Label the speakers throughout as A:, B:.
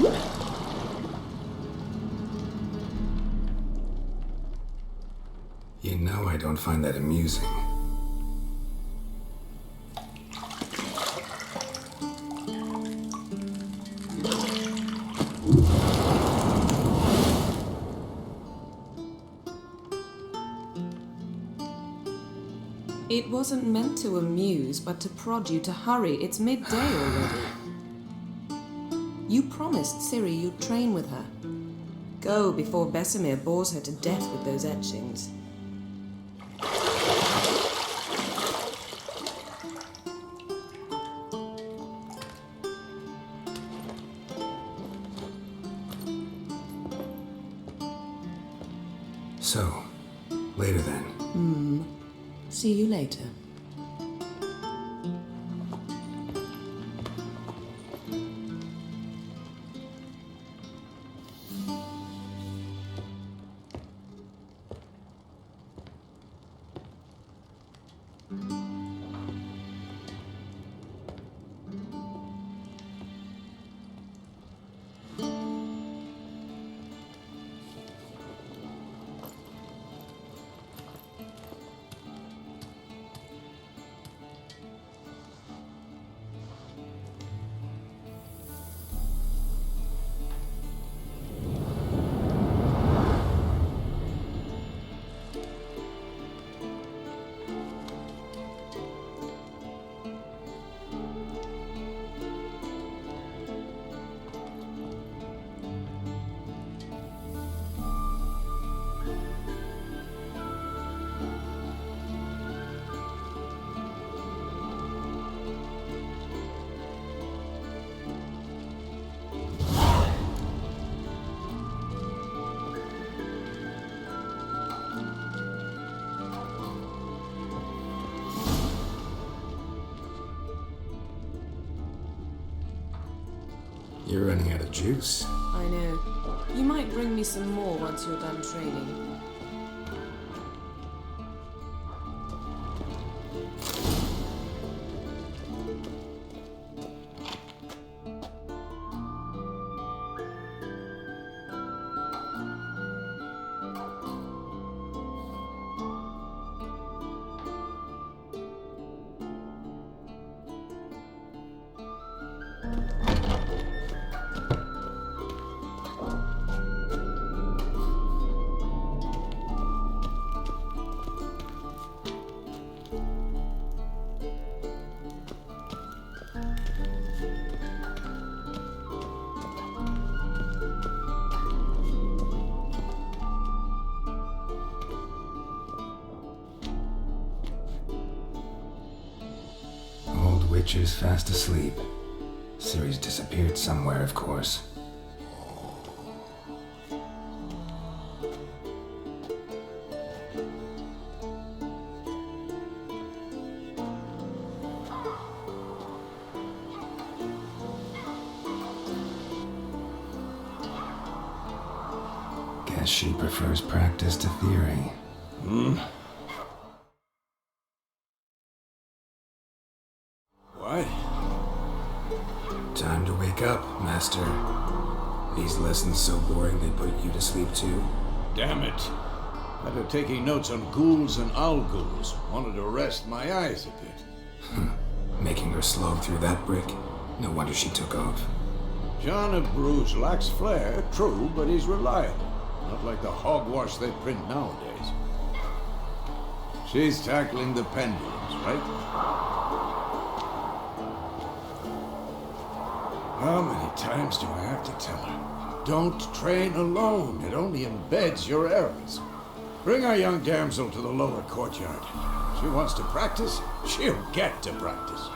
A: You know I don't find that amusing.
B: It wasn't meant to amuse, but to prod you to hurry. It's midday already. You promised Ciri you'd train with her. Go before Vesemir bores her to death with those etchings.
A: So, later then.
B: See you later.
A: You're running out of juice.
B: I know. You might bring me some more once you're done training.
A: Witcher's fast asleep. Ciri's disappeared somewhere, of course. Guess she prefers practice to theory.
C: What?
A: Time to wake up, Master. These lessons so boring they put you to sleep too?
C: Damn it. After taking notes on ghouls and owl-ghouls, wanted to rest my eyes a bit.
A: Making her slog through that brick? No wonder she took off.
C: John of Bruges lacks flair, true, but he's reliable. Not like the hogwash they print nowadays. She's tackling the pendulums, right? How many times do I have to tell her? Don't train alone. It only embeds your errors. Bring our young damsel to the lower courtyard. She wants to practice, she'll get to practice.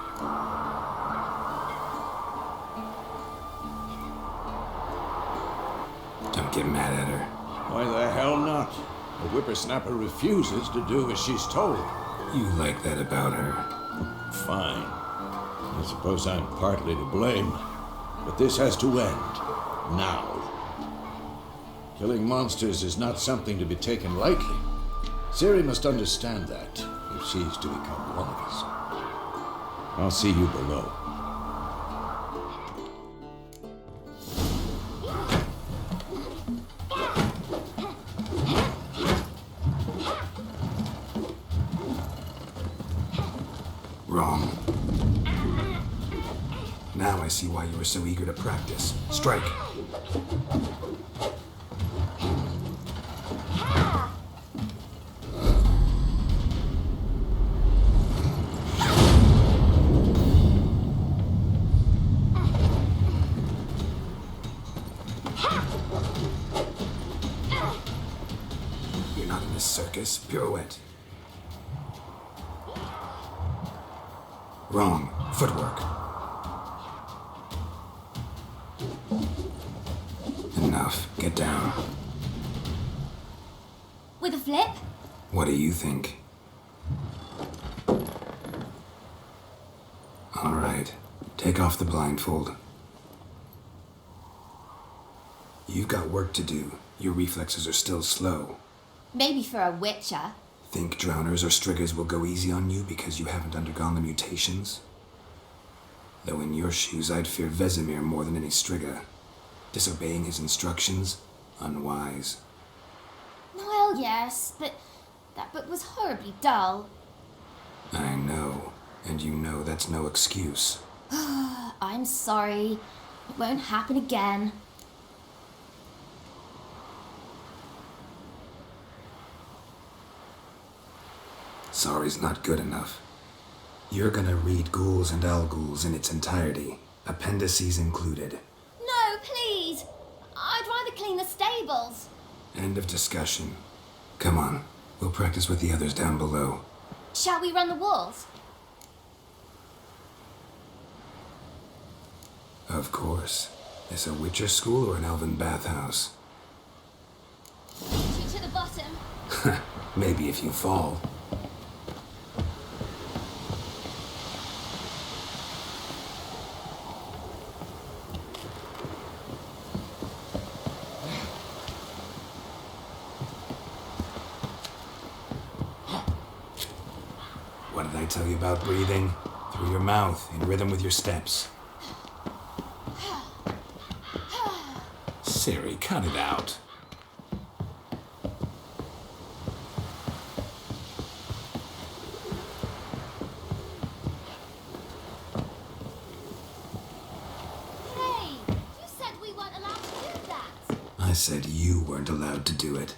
A: Don't get mad at her.
C: Why the hell not? The whippersnapper refuses to do as she's told.
A: You like that about her?
C: Fine. I suppose I'm partly to blame. But this has to end. Now. Killing monsters is not something to be taken lightly. Ciri must understand that, if she's to become one of us. I'll see you below.
A: see why you were so eager to practice. Strike! You're not in this circus. Pirouette. Wrong. Footwork. Enough. Get down.
D: With a flip?
A: What do you think? All right. Take off the blindfold. You've got work to do. Your reflexes are still slow.
D: Maybe for a witcher.
A: Think drowners or striggers will go easy on you because you haven't undergone the mutations? Though in your shoes, I'd fear Vesemir more than any strigger. Disobeying his instructions? Unwise.
D: Well, yes, but that book was horribly dull.
A: I know, and you know that's no excuse.
D: I'm sorry. It won't happen again.
A: Sorry's not good enough. You're gonna read Ghouls and Al-Ghouls in its entirety, appendices included.
D: No, please. I'd rather clean the stables.
A: End of discussion. Come on, we'll practice with the others down below.
D: Shall we run the walls?
A: Of course. Is a Witcher school or an elven bathhouse?
D: Shoot to the bottom.
A: Maybe if you fall. What did I tell you about breathing? Through your mouth, in rhythm with your steps. Siri, cut it out.
D: Hey, you said we weren't allowed to do that.
A: I said you weren't allowed to do it.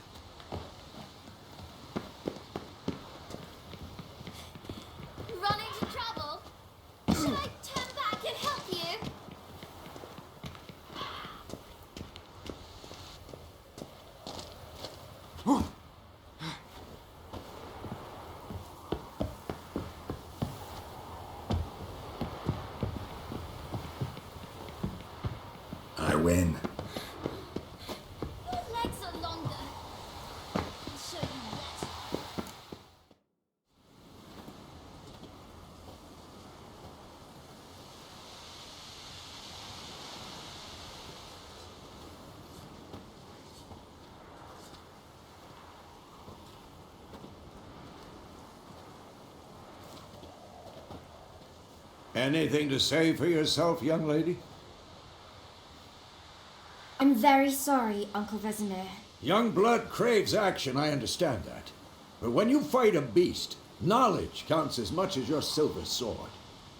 D: Run into trouble? Should I turn back and help you?
A: I win.
D: Your legs are longer. I'll show you yet.
C: Anything to say for yourself, young lady?
D: I'm very sorry, Uncle Vesemir.
C: Young blood craves action, I understand that. But when you fight a beast, knowledge counts as much as your silver sword.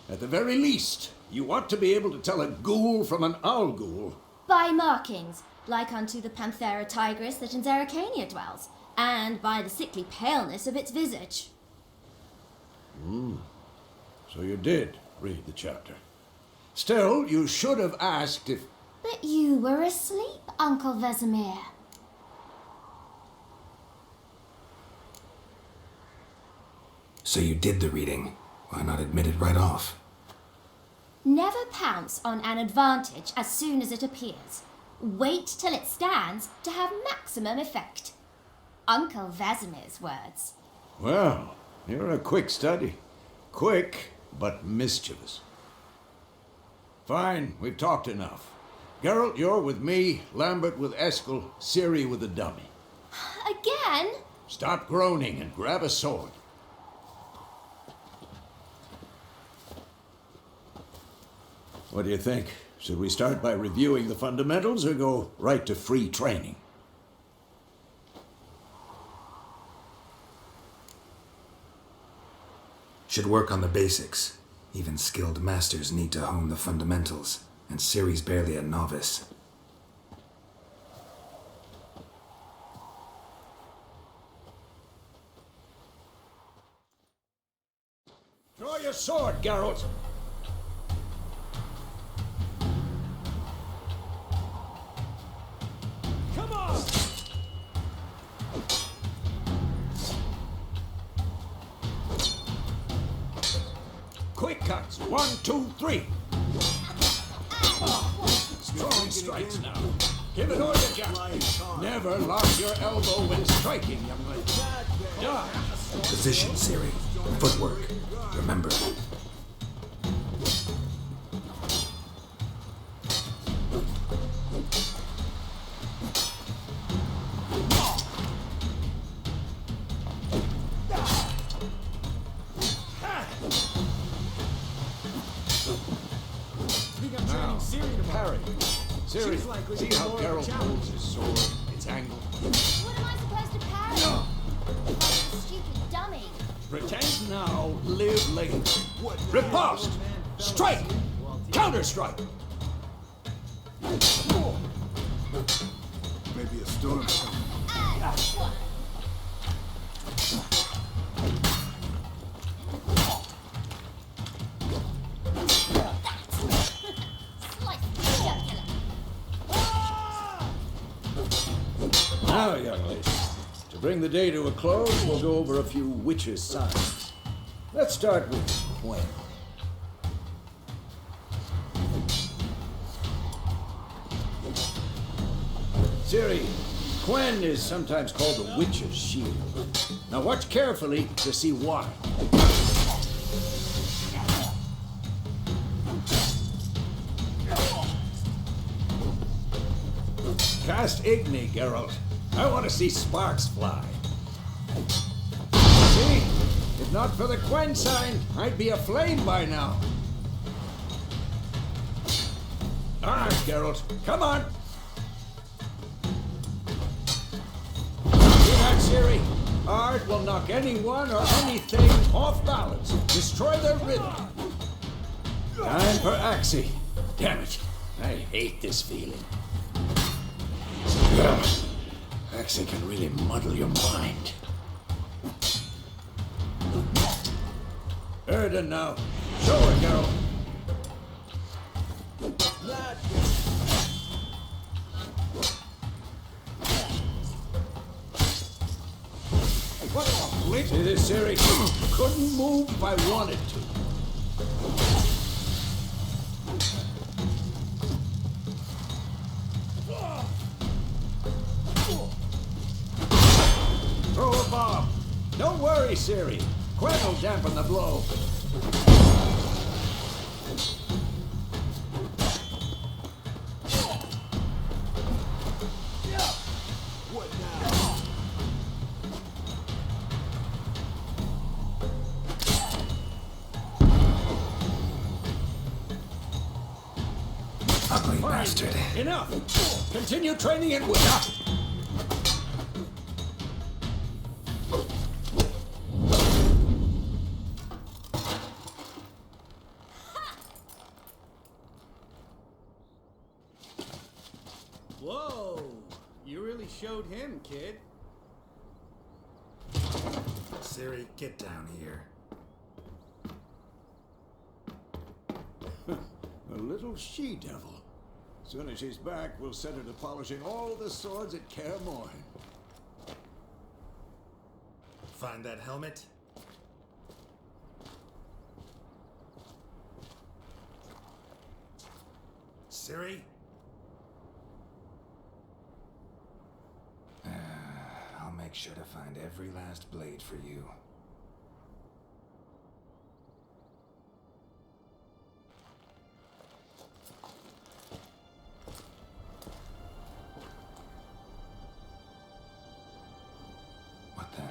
C: At the very least, you ought to be able to tell a ghoul from an owl-ghoul.
D: By markings, like unto the Panthera tigris that in Zeracania dwells, and by the sickly paleness of its visage.
C: So you did read the chapter. Still, you should have asked if...
D: But you were asleep, Uncle Vesemir.
A: So you did the reading. Why not admit it right off?
D: Never pounce on an advantage as soon as it appears. Wait till it stands to have maximum effect. Uncle Vesemir's words.
C: Well, you're a quick study. Quick, but mischievous. Fine, we've talked enough. Geralt, you're with me, Lambert with Eskel, Ciri with the dummy.
D: Again?
C: Stop groaning and grab a sword. What do you think? Should we start by reviewing the fundamentals or go right to free training?
A: Should work on the basics. Even skilled masters need to hone the fundamentals. and Ciri's barely a novice.
C: Draw your sword, Geralt. Come on! Quick cuts. 1, 2, 3. Strong strikes now. Give it all you got. Never lock your elbow when striking, young lady. Yeah.
A: Position, Ciri. Footwork. Remember.
C: Parry. Ciri, see how Geralt holds his sword, its angle.
D: What am I supposed to parry? Like a stupid dummy.
C: Pretend now, live later. Riposte! Strike! Counter-strike!
E: Maybe a storm's coming.
D: Slice the jugular.
C: Now, young lady, to bring the day to a close, we'll go over a few witches' signs. Let's start with Gwen. Ciri, Gwen is sometimes called the witch's shield. Now watch carefully to see why. Cast Igni, Geralt. I want to see sparks fly. See? If not for the Gwen sign, I'd be aflame by now. All right, Geralt. Come on. See that, Ciri? Art will knock anyone or anything off balance. Destroy their rhythm. Time for Axie. Damn it. I hate this feeling. Ugh. Axie can really muddle your mind. Erden now. Show her, Geralt. What a blitz. See this, Ciri? Couldn't move if I wanted to. Throw a bomb. Don't worry, Ciri. Gwen will dampen the blow.
E: What now?
A: Ugly
C: Fine.
A: bastard.
C: Enough. Continue training it with.
F: Whoa! You really showed him, kid.
A: Ciri, get down here.
C: A little she-devil. Soon as she's back, we'll set her to polishing all the swords at Kaer Morhen.
A: Find that helmet? Ciri? I'll make sure to find every last blade for you. What the?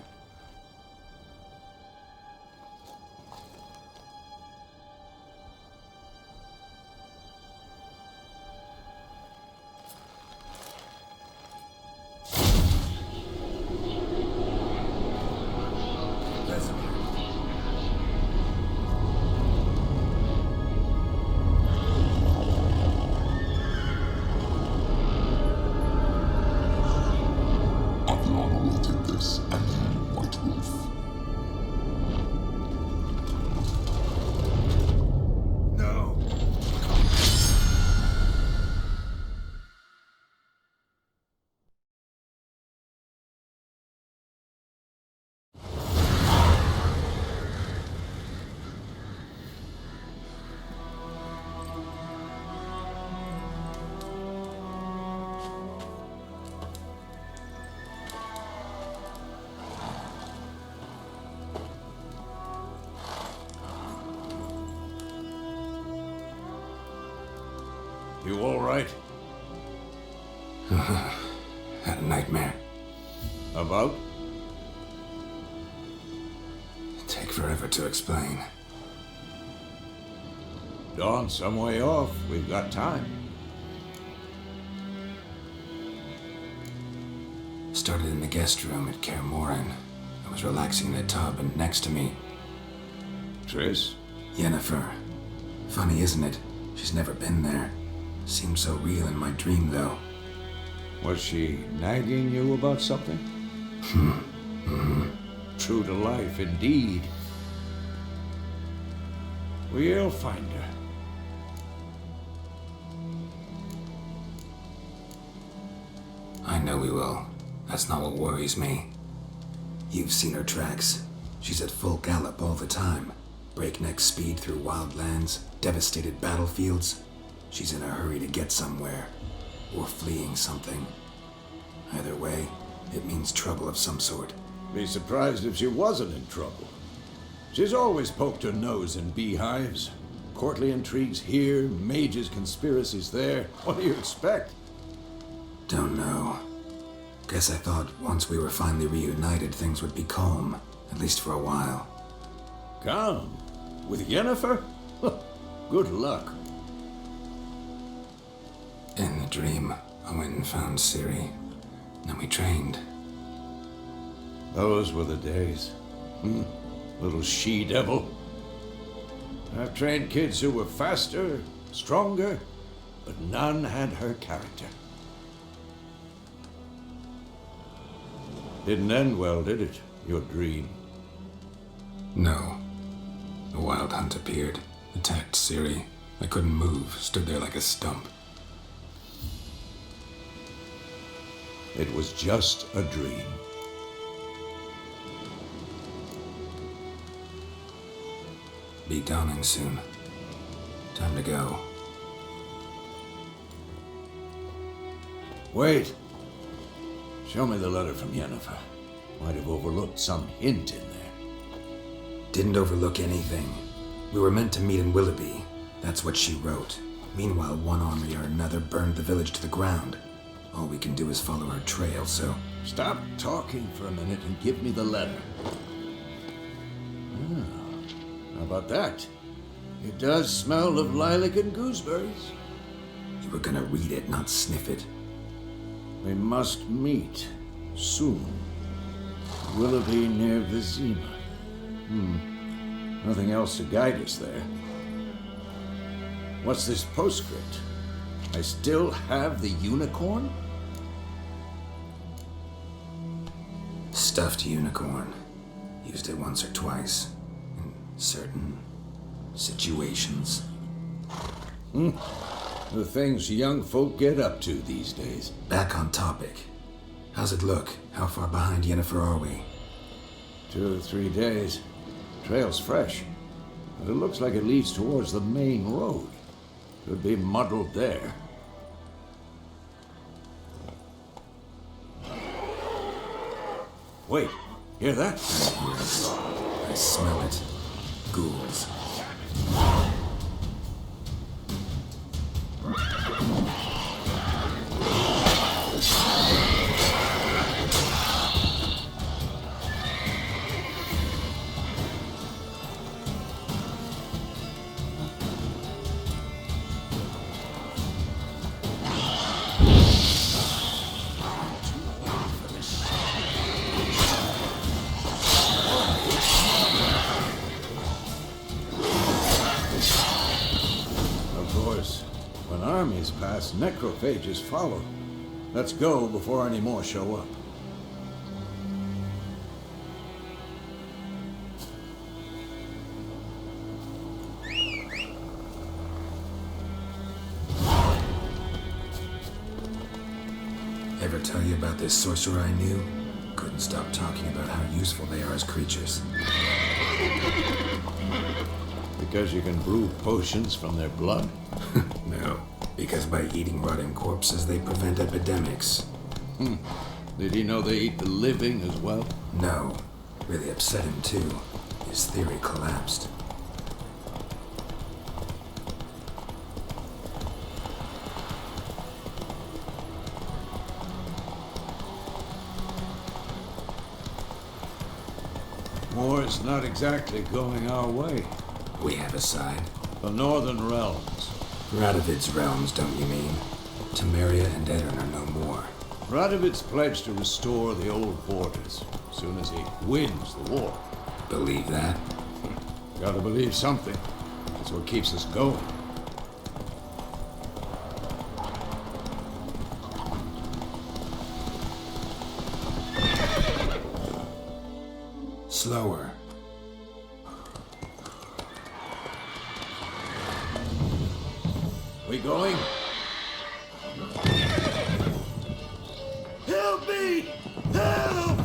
A: Had a nightmare.
C: About?
A: Take forever to explain.
C: Dawn's some way off. We've got time.
A: Started in the guest room at Kaer Morhen. I was relaxing in a tub, and next to me,
C: Triss?
A: Yennefer. Funny, isn't it? She's never been there. Seemed so real in my dream, though.
C: Was she nagging you about something? True to life, indeed. We'll find her.
A: I know we will. That's not what worries me. You've seen her tracks. She's at full gallop all the time. Breakneck speed through wildlands, devastated battlefields. She's in a hurry to get somewhere. Or fleeing something. Either way, it means trouble of some sort.
C: Be surprised if she wasn't in trouble. She's always poked her nose in beehives. Courtly intrigues here, mages' conspiracies there. What do you expect?
A: Don't know. Guess I thought once we were finally reunited, things would be calm. At least for a while.
C: Calm? With Yennefer? Good luck.
A: In the dream, I went and found Ciri. Then we trained.
C: Those were the days. Little she-devil. I've trained kids who were faster, stronger, but none had her character. Didn't end well, did it? Your dream?
A: No. The Wild Hunt appeared, attacked Ciri. I couldn't move, stood there like a stump.
C: It was just a dream.
A: Be dawning soon. Time to go.
C: Wait. Show me the letter from Yennefer. Might have overlooked some hint in there.
A: Didn't overlook anything. We were meant to meet in Willoughby. That's what she wrote. Meanwhile, one army or another burned the village to the ground. All we can do is follow her trail, so...
C: Stop talking for a minute and give me the letter. How about that? It does smell of lilac and gooseberries.
A: You were gonna read it, not sniff it.
C: We must meet soon. Willoughby near Vizima. Nothing else to guide us there. What's this postscript? I still have the unicorn?
A: Stuffed unicorn. Used it once or twice. In certain situations.
C: The things young folk get up to these days.
A: Back on topic. How's it look? How far behind Yennefer are we?
C: 2 or 3 days. Trail's fresh, but it looks like it leads towards the main road. Could be muddled there. Wait, hear that?
A: I smell it. Ghouls.
C: Pass, necrophages follow. Let's go before any more show up.
A: Ever tell you about this sorcerer I knew? Couldn't stop talking about how useful they are as creatures.
C: Because you can brew potions from their blood?
A: No. Because by eating rotting corpses, they prevent epidemics.
C: Did he know they eat the living as well?
A: No. Really upset him, too. His theory collapsed.
C: War's not exactly going our way.
A: We have a side.
C: The Northern Realms.
A: Radovid's realms, don't you mean? Temeria and Edirn are no more.
C: Radovid's pledged to restore the old borders as soon as he wins the war.
A: Believe that?
C: Gotta believe something. That's what keeps us going.
A: Slower.
C: We going?
E: Help me! Help!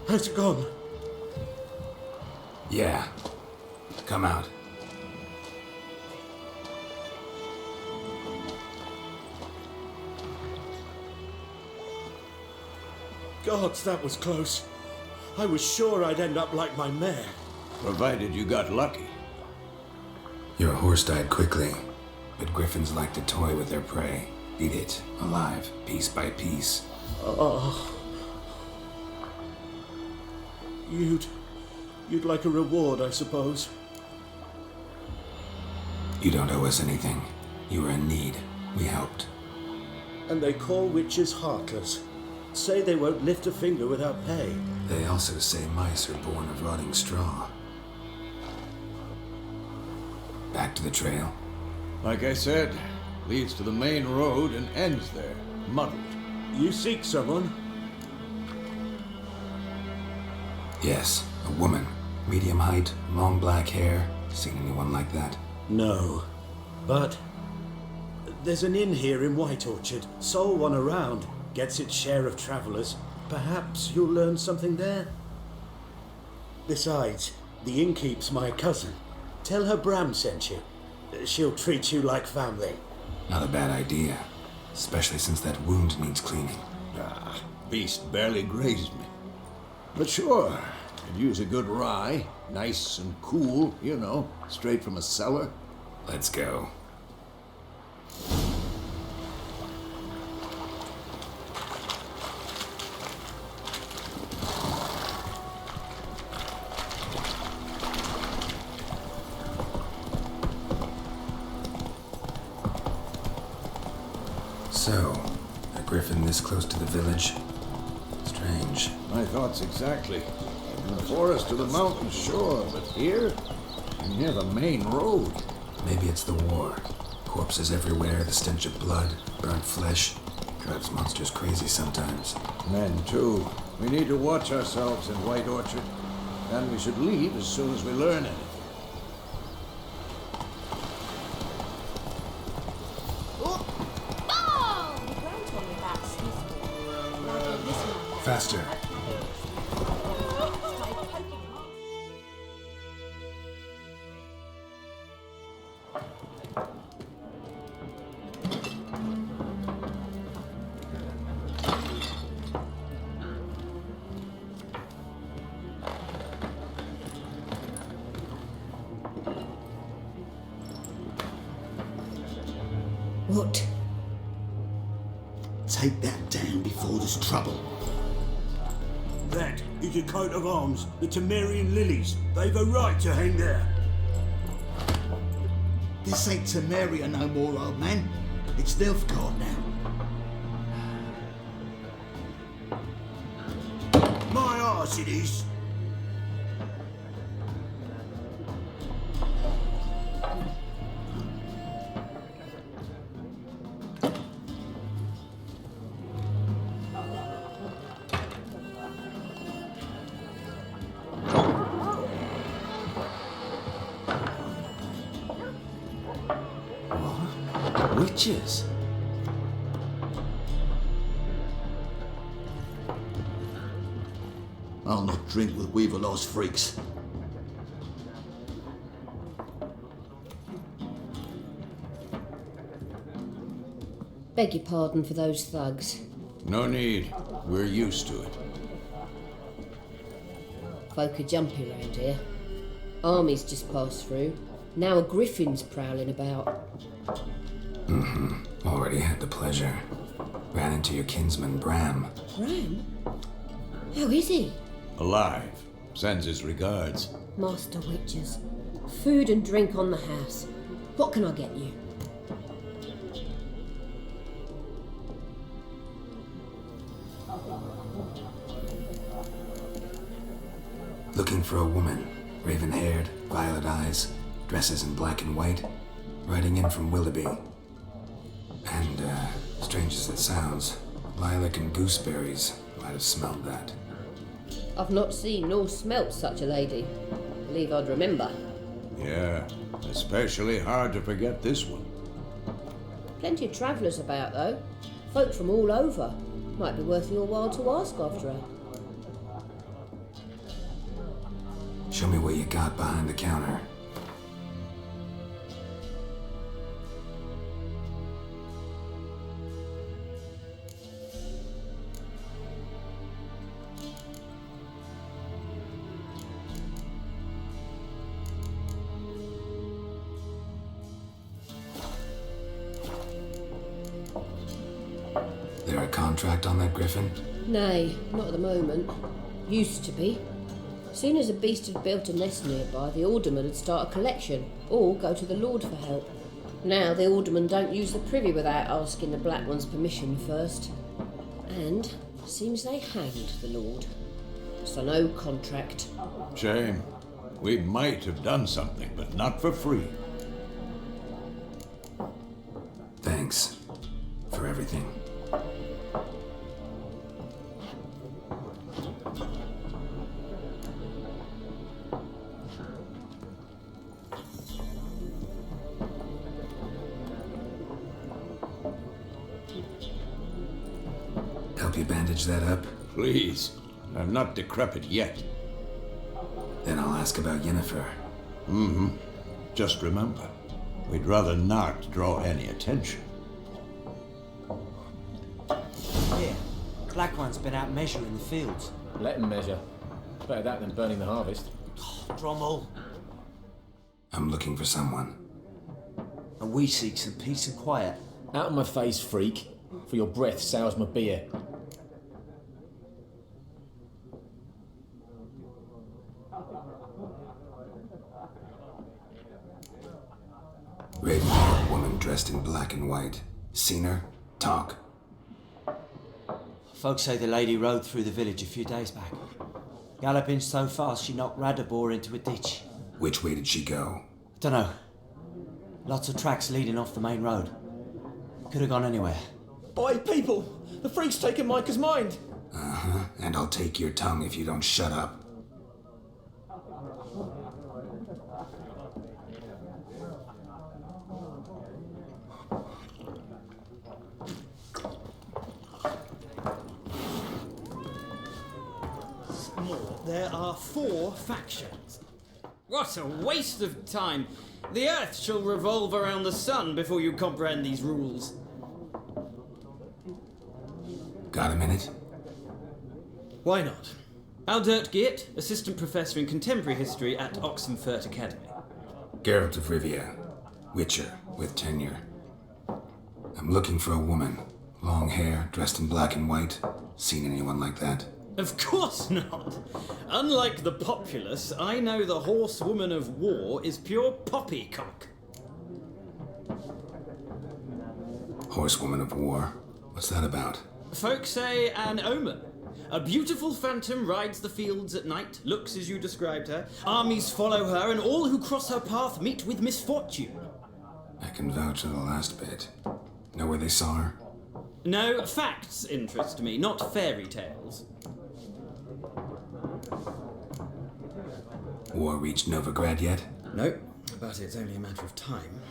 F: Has it gone?
A: Yeah. Come out.
F: Gods, that was close. I was sure I'd end up like my mare.
C: Provided you got lucky.
A: Your horse died quickly, but griffins like to toy with their prey. Eat it, alive, piece by piece.
F: You'd like a reward, I suppose.
A: You don't owe us anything. You were in need. We helped.
F: And they call witches heartless. Say they won't lift a finger without pay.
A: They also say mice are born of rotting straw. Back to the trail.
C: Like I said, leads to the main road and ends there, muddled.
F: You seek someone?
A: Yes, a woman. Medium height, long black hair. Seen anyone like that?
F: No. But there's an inn here in White Orchard. Sole one around. Gets its share of travelers. Perhaps you'll learn something there. Besides, the innkeep's my cousin. Tell her Bram sent you. She'll treat you like family.
A: Not a bad idea. Especially since that wound needs cleaning.
C: Beast barely grazed me. But sure, could use a good rye. Nice and cool, you know, straight from a cellar.
A: Let's go. So, a griffin this close to the village? Strange.
C: My thoughts exactly. From the forest to the mountains, sure, but here, near the main road.
A: Maybe it's the war. Corpses everywhere, the stench of blood, burnt flesh. Drives monsters crazy sometimes.
C: Men, too. We need to watch ourselves in White Orchard. And we should leave as soon as we learn anything.
A: Faster.
B: What?
E: Take that down before there's trouble.
F: That is a coat of arms, the Temerian lilies. They've a right to hang there.
E: This ain't Temeria no more, old man. It's Nilfgaard now.
F: My arse it is.
G: What? Witches?
E: I'll not drink with Weaverlaw's freaks.
H: Beg your pardon for those thugs.
C: No need. We're used to it.
H: Folk are jumpy round here. Armies just passed through. Now a griffin's prowling about.
A: Already had the pleasure. Ran into your kinsman, Bram.
H: Bram? How is he?
C: Alive. Sends his regards.
H: Master Witches. Food and drink on the house. What can I get you?
A: Looking for a woman. Raven-haired, violet eyes, dresses in black and white. Riding in from Willoughby. And, strange as it sounds, lilac and gooseberries might have smelled that.
H: I've not seen nor smelt such a lady. Believe I'd remember.
C: Yeah, especially hard to forget this one.
H: Plenty of travellers about, though. Folk from all over. Might be worth your while to ask after her.
A: Show me what you got behind the counter. There a contract on that griffin?
H: Nay, not at the moment. Used to be. Soon as a beast had built a nest nearby, the alderman would start a collection, or go to the Lord for help. Now the alderman don't use the privy without asking the Black One's permission first. And seems they hanged the Lord. So no contract.
C: Shame. We might have done something, but not for free.
A: Thanks for everything. Help you bandage that up?
C: Please. I'm not decrepit yet.
A: Then I'll ask about Yennefer.
C: Just remember, we'd rather not draw any attention.
G: Yeah. Black One's been out measuring the fields.
I: Let him measure. Better that than burning the harvest.
G: Drommel.
A: I'm looking for someone.
G: And we seek some peace and quiet.
I: Out of my face, freak. For your breath sours my beer.
A: Raven-haired woman dressed in black and white. Seen her? Talk.
G: Folks say the lady rode through the village a few days back. Galloping so fast she knocked Radabor into a ditch.
A: Which way did she go?
G: Dunno. Lots of tracks leading off the main road. Could have gone anywhere.
I: Boy, people! The freak's taken Micah's mind!
A: And I'll take your tongue if you don't shut up.
J: There are 4 factions. What a waste of time! The Earth shall revolve around the sun before you comprehend these rules.
A: Got a minute?
J: Why not? aTHHjO, Assistant Professor in Contemporary History at Oxenfurt Academy.
A: Geralt of Rivia. Witcher, with tenure. I'm looking for a woman. Long hair, dressed in black and white. Seen anyone like that?
J: Of course not! Unlike the populace, I know the horsewoman of war is pure poppycock.
A: Horsewoman of war? What's that about?
J: Folk say an omen. A beautiful phantom rides the fields at night, looks as you described her. Armies follow her, and all who cross her path meet with misfortune.
A: I can vouch for the last bit. Know where they saw her?
J: No, facts interest me, not fairy tales.
A: War reached Novigrad yet?
J: No, but it's only a matter of time.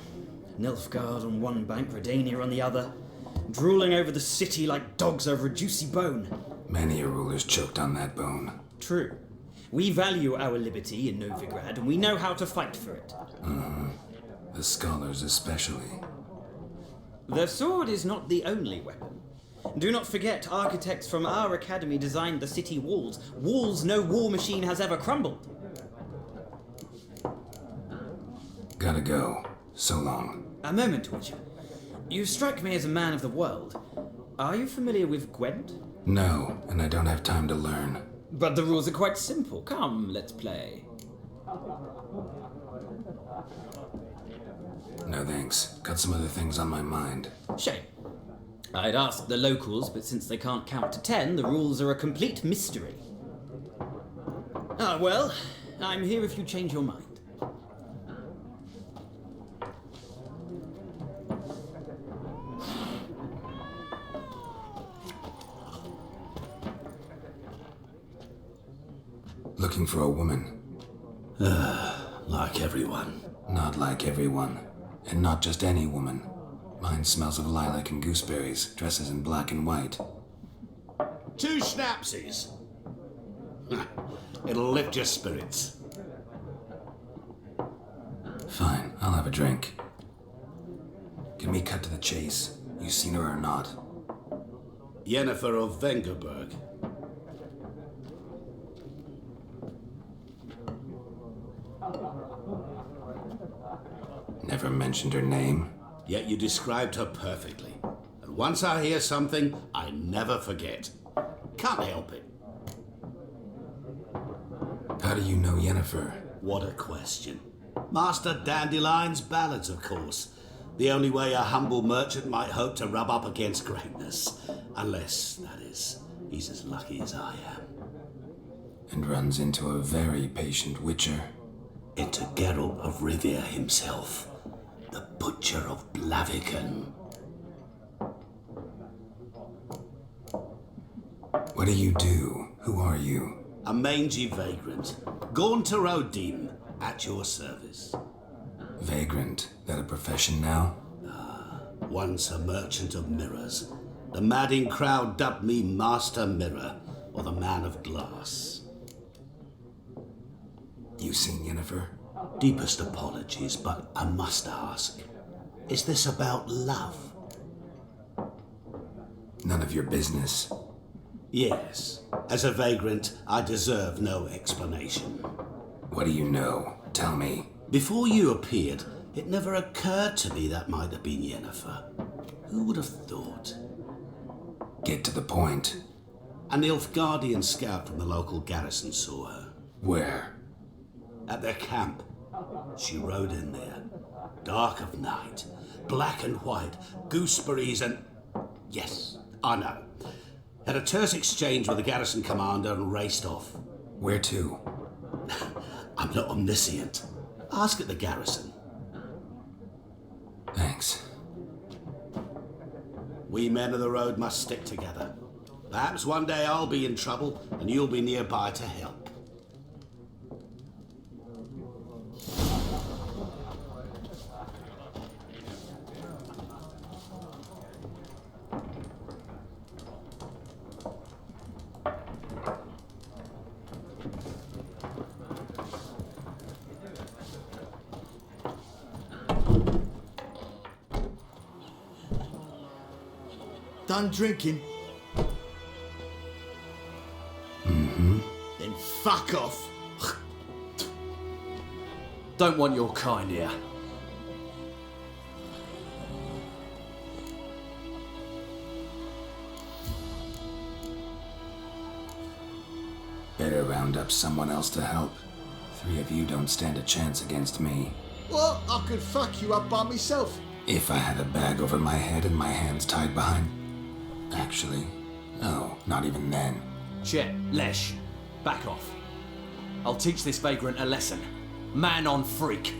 J: Nilfgaard on one bank, Redania on the other, drooling over the city like dogs over a juicy bone.
A: Many a ruler's choked on that bone.
J: True. We value our liberty in Novigrad, and we know how to fight for it.
A: The scholars especially.
J: The sword is not the only weapon. Do not forget, architects from our academy designed the city walls. Walls no war machine has ever crumbled.
A: Gotta go. So long.
J: A moment, Witcher. You strike me as a man of the world. Are you familiar with Gwent?
A: No, and I don't have time to learn.
J: But the rules are quite simple. Come, let's play.
A: No thanks. Got some other things on my mind.
J: Shame. I'd ask the locals, but since they can't count to 10, the rules are a complete mystery. Ah, well, I'm here if you change your mind.
A: Looking for a woman.
E: Like everyone.
A: Not like everyone. And not just any woman. Mine smells of lilac and gooseberries, dresses in black and white.
E: 2 schnapsies. It'll lift your spirits.
A: Fine, I'll have a drink. Can we cut to the chase? You seen her or not?
E: Yennefer of Vengerberg.
A: Never mentioned her name.
E: Yet you described her perfectly. And once I hear something, I never forget. Can't help it.
A: How do you know Yennefer?
E: What a question. Master Dandelion's ballads, of course. The only way a humble merchant might hope to rub up against greatness. Unless, that is, he's as lucky as I am.
A: And runs into a very patient witcher.
E: Into Geralt of Rivia himself. The Butcher of Blaviken.
A: What do you do? Who are you?
E: A mangy vagrant. Gaunter Odim, at your service.
A: Vagrant? That a profession now?
E: Once a merchant of mirrors. The madding crowd dubbed me Master Mirror, or the Man of Glass.
A: You seen Yennefer?
E: Deepest apologies, but I must ask. Is this about love?
A: None of your business.
E: Yes. As a vagrant, I deserve no explanation.
A: What do you know? Tell me.
E: Before you appeared, it never occurred to me that might have been Yennefer. Who would have thought?
A: Get to the point.
E: A Nilfgaardian scout from the local garrison saw her.
A: Where?
E: At their camp. She rode in there. Dark of night. Black and white. Gooseberries and... Yes, I know. Had a terse exchange with the garrison commander and raced off.
A: Where to?
E: I'm not omniscient. Ask at the garrison.
A: Thanks.
E: We men of the road must stick together. Perhaps one day I'll be in trouble and you'll be nearby to help.
K: Done drinking? Then fuck off.
I: Don't want your kind here.
A: Better round up someone else to help. 3 of you don't stand a chance against me.
K: Well, I could fuck you up by myself.
A: If I had a bag over my head and my hands tied behind... Actually, no, not even then.
I: Chet, Lesh, back off. I'll teach this vagrant a lesson. Man on freak.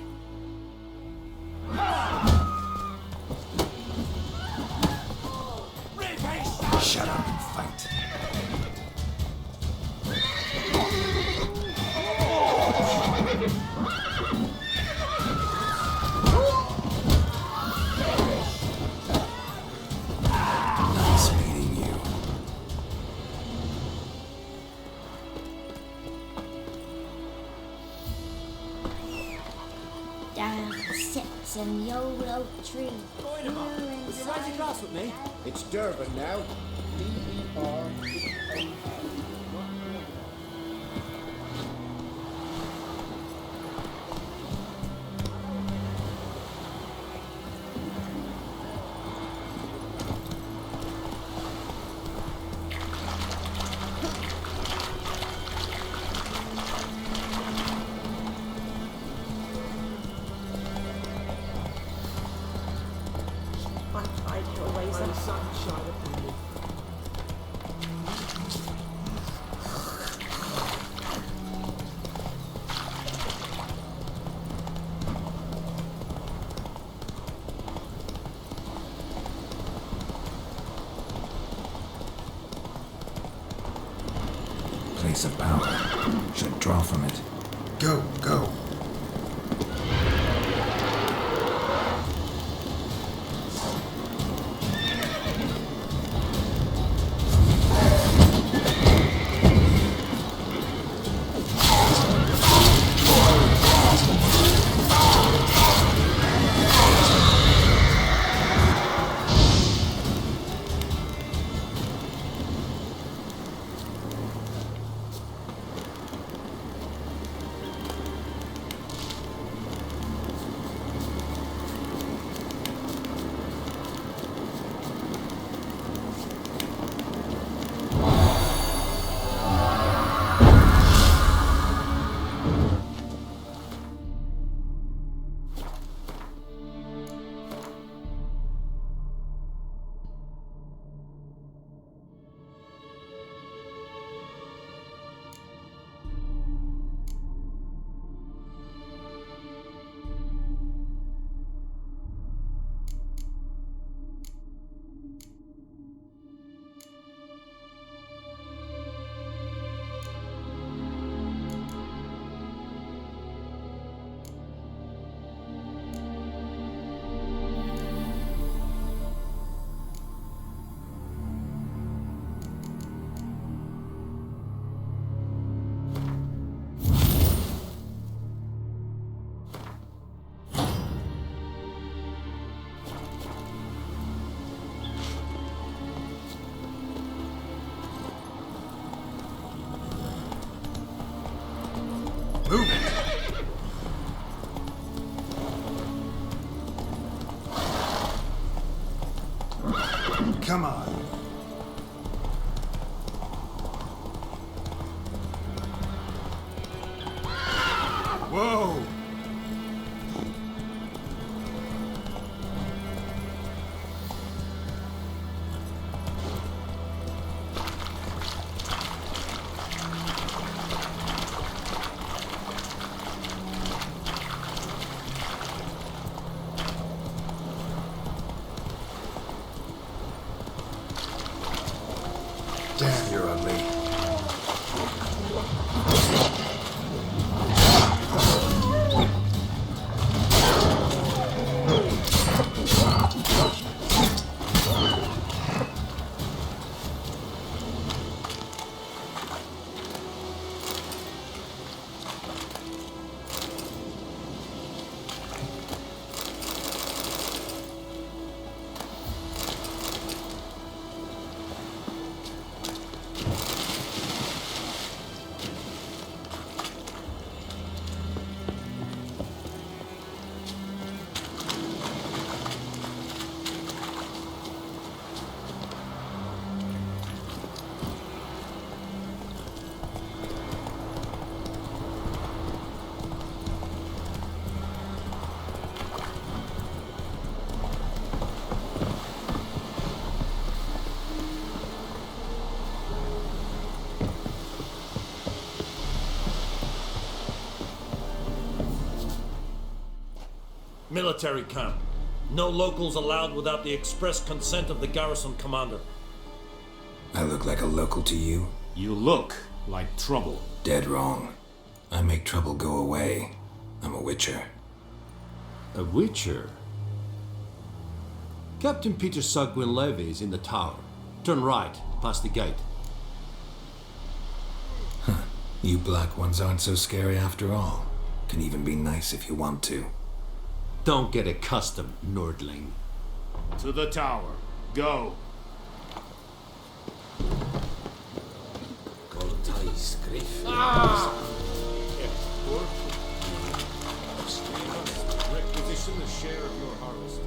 A: Shut up and fight.
D: Sits in the old oak tree.
L: Going to Mark. Would you write a class with me?
K: It's Durban now. D-E-R-B-A-N.
A: Place of power. Should draw from it.
K: Go, go.
A: Move it! Come on. Whoa! Damn, you're ugly.
M: Military camp. No locals allowed without the express consent of the garrison commander.
A: I look like a local to you?
C: You look like trouble.
A: Dead wrong. I make trouble go away. I'm a witcher.
C: A witcher? Captain Peter Sagwin-Levy is in the tower. Turn right, past the gate.
A: Huh. You black ones aren't so scary after all. Can even be nice if you want to.
I: Don't get accustomed, Nordling.
M: To the tower. Go. Requisition the share of your harvest.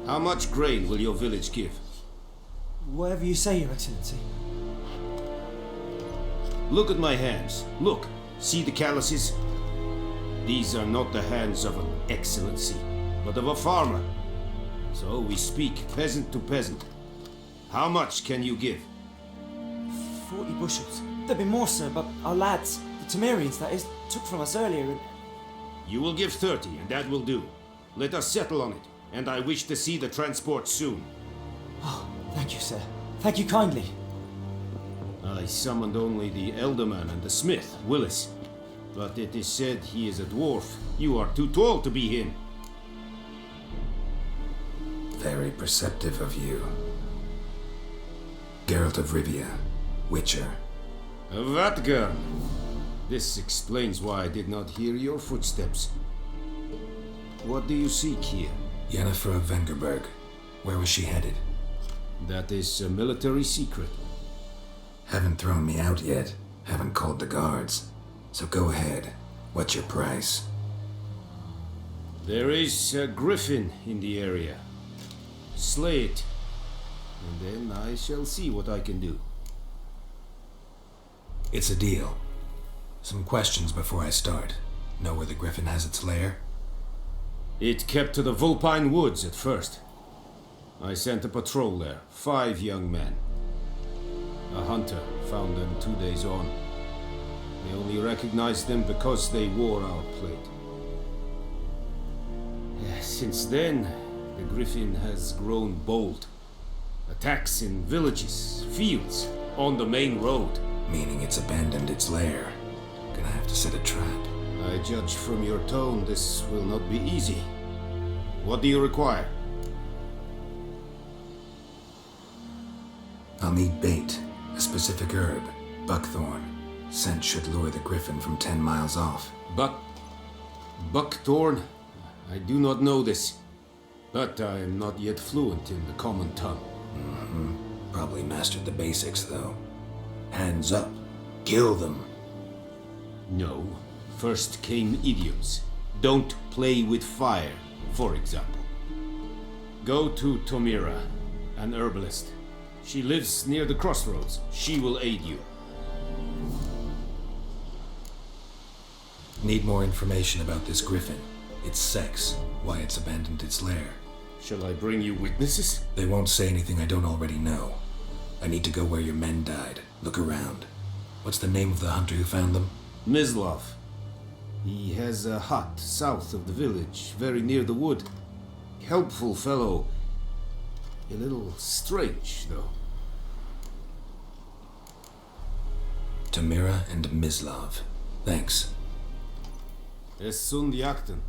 E: How much grain will your village give?
G: Whatever you say, Your Excellency.
E: Look at my hands. Look. See the calluses? These are not the hands of an excellency, but of a farmer. So we speak peasant to peasant. How much can you give?
G: 40 bushels. There'd be more, sir, but our lads, the Temerians, that is, took from us earlier and...
E: You will give 30, and that will do. Let us settle on it, and I wish to see the transport soon.
G: Oh, thank you, sir. Thank you kindly.
E: I summoned only the Elderman and the smith, Willis. But it is said he is a dwarf. You are too tall to be him.
A: Very perceptive of you. Geralt of Rivia, Witcher.
E: Vatgern! This explains why I did not hear your footsteps. What do you seek here?
A: Yennefer of Vengerberg. Where was she headed?
E: That is a military secret.
A: Haven't thrown me out yet. Haven't called the guards. So go ahead. What's your price?
E: There is a griffin in the area. Slay it, and then I shall see what I can do.
A: It's a deal. Some questions before I start. Know where the griffin has its lair?
E: It kept to the Vulpine Woods at first. I sent a patrol there, 5 young men. A hunter found them 2 days on. They only recognized them because they wore our plate. Since then, the griffin has grown bold. Attacks in villages, fields, on the main road.
A: Meaning it's abandoned its lair. Gonna have to set a trap.
E: I judge from your tone this will not be easy. What do you require?
A: I'll need bait, a specific herb, buckthorn. Scent should lure the griffin from 10 miles off.
E: Buckthorn? I do not know this, but I am not yet fluent in the common tongue.
A: Probably mastered the basics, though. Hands up. Kill them.
E: No. First came idioms. Don't play with fire, for example. Go to Tomira, an herbalist. She lives near the crossroads. She will aid you.
A: Need more information about this griffin. Its sex, why it's abandoned its lair.
E: Shall I bring you witnesses?
A: They won't say anything I don't already know. I need to go where your men died. Look around. What's the name of the hunter who found them?
E: Mislav. He has a hut south of the village, very near the wood. Helpful fellow. A little strange, though.
A: Tamira and Mislav. Thanks.
E: Es sunt jakten.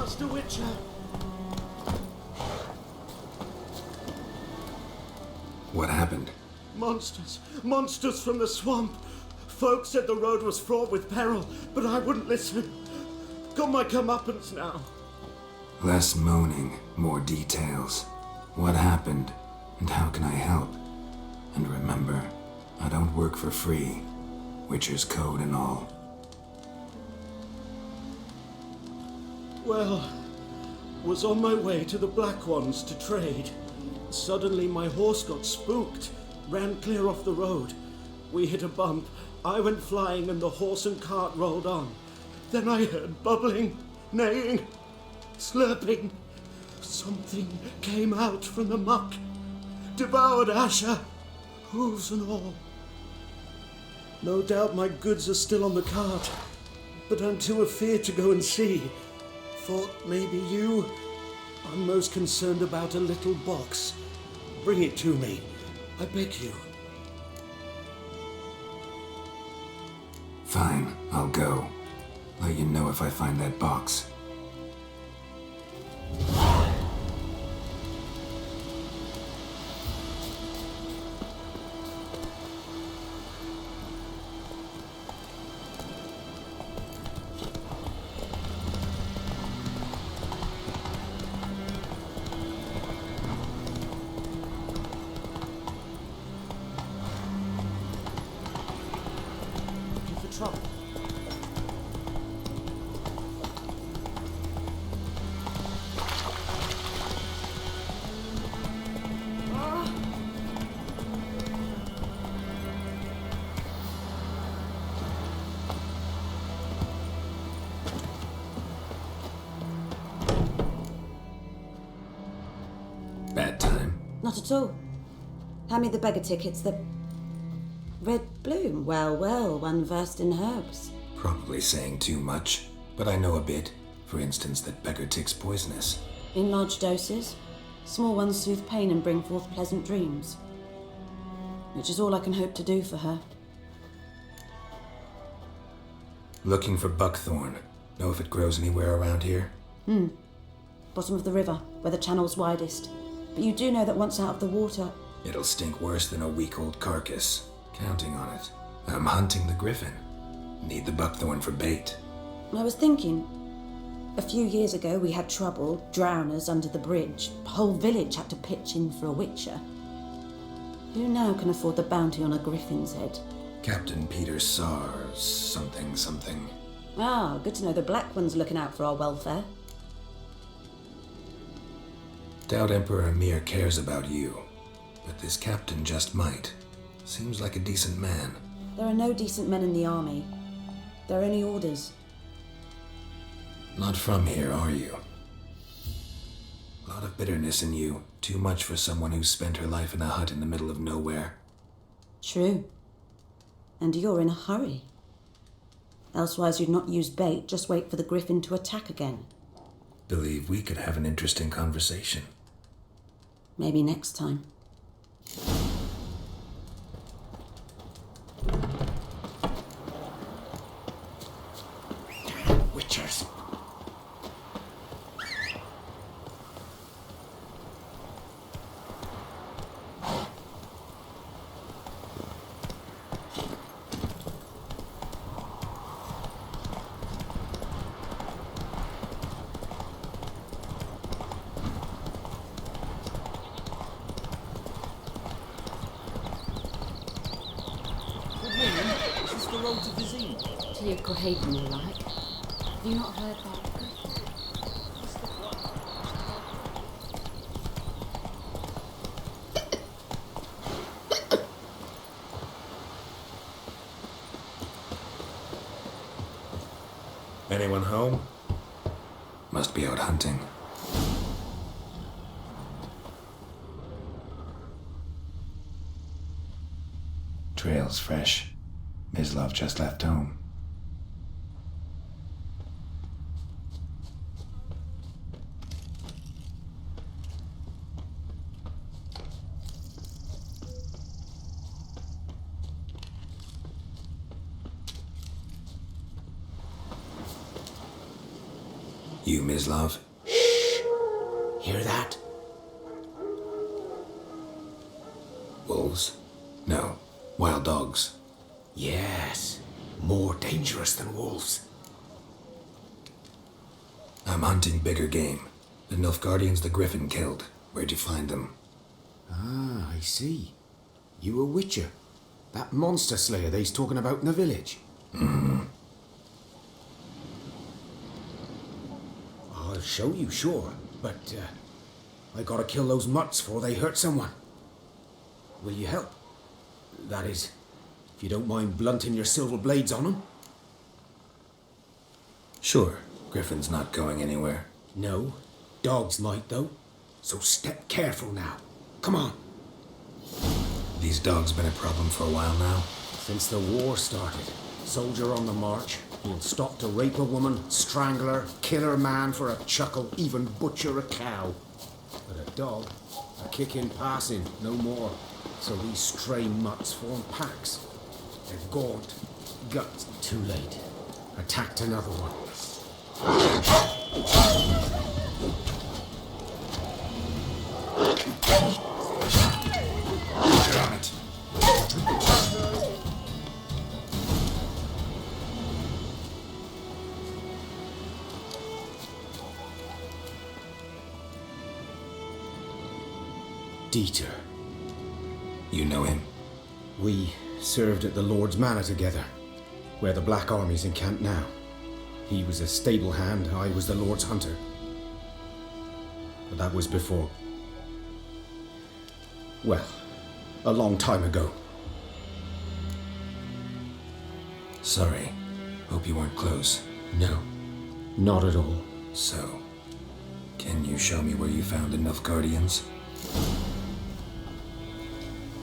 F: Master Witcher!
A: What happened?
F: Monsters! Monsters from the swamp! Folk said the road was fraught with peril, but I wouldn't listen. Got my comeuppance now.
A: Less moaning, more details. What happened, and how can I help? And remember, I don't work for free. Witcher's code and all.
F: Well, was on my way to the Black Ones to trade. Suddenly my horse got spooked, ran clear off the road. We hit a bump, I went flying and the horse and cart rolled on. Then I heard bubbling, neighing, slurping. Something came out from the muck, devoured Asher, hooves and all. No doubt my goods are still on the cart, but I'm too afeard to go and see. Thought maybe you. I'm most concerned about a little box. Bring it to me, I beg you.
A: Fine, I'll go. Let you know if I find that box.
G: Looking for trouble.
A: Bad time.
B: Not at all. Hand me the beggar tickets, the red bloom. Well, well, one versed in herbs.
A: Probably saying too much, but I know a bit. For instance, that beggar tick's poisonous.
B: In large doses, small ones soothe pain and bring forth pleasant dreams. Which is all I can hope to do for her.
A: Looking for buckthorn. Know if it grows anywhere around here?
B: Bottom of the river, where the channel's widest. But you do know that once out of the water...
A: It'll stink worse than a week-old carcass. Counting on it. I'm hunting the griffin. Need the buckthorn for bait.
B: I was thinking, a few years ago we had trouble, drowners under the bridge. The whole village had to pitch in for a witcher. Who now can afford the bounty on a griffin's head?
A: Captain Peter Sars, something.
B: Ah, good to know the Black One's looking out for our welfare.
A: Doubt Emperor Emir cares about you, but this captain just might. Seems like a decent man.
B: There are no decent men in the army. There are only orders.
A: Not from here, are you? A lot of bitterness in you. Too much for someone who's spent her life in a hut in the middle of nowhere.
B: True. And you're in a hurry. Elsewise you'd not use bait, just wait for the griffin to attack again.
A: Believe we could have an interesting conversation.
B: Maybe next time.
C: Witchers.
J: Is this the road to Vizine?
H: To your Cohaven, you like. Have you not heard that griffin?
A: Anyone home? Must be out hunting. Trail's fresh. Mislov just left home. You, Mislav?
K: Hear that?
A: Wolves? No, wild dogs.
K: Yes. More dangerous than wolves.
A: I'm hunting bigger game. The Nilfgaardians the Griffin killed. Where'd you find them?
K: Ah, I see. You a witcher. That monster slayer they's talking about in the village. I'll show you, sure. But, I gotta kill those mutts before they hurt someone. Will you help? That is, if you don't mind blunting your silver blades on them.
A: Sure. Griffin's not going anywhere.
K: No. Dogs might, though. So step careful now. Come on.
A: These dogs been a problem for a while now?
K: Since the war started. Soldier on the march. He'll stop to rape a woman, strangle her, kill her man for a chuckle, even butcher a cow. But a dog, a kick in passing, no more. So these stray mutts form packs. They're gaunt, guts. Too late. Attacked another one.
A: Get on it.
K: Dieter.
A: You know him?
K: We served at the Lord's Manor together, where the Black Army's encamped now. He was a stable hand, I was the Lord's hunter. But that was before. Well, a long time ago.
A: Sorry. Hope you weren't close.
K: No, not at all.
A: So, can you show me where you found the Nilfgaardians?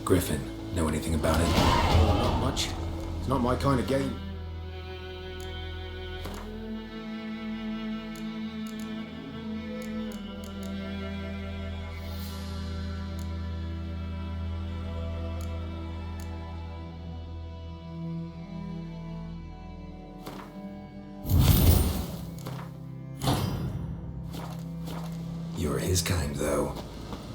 A: Griffin, know anything about it?
K: Oh, not much. It's not my kind of game.
A: You're his kind, though.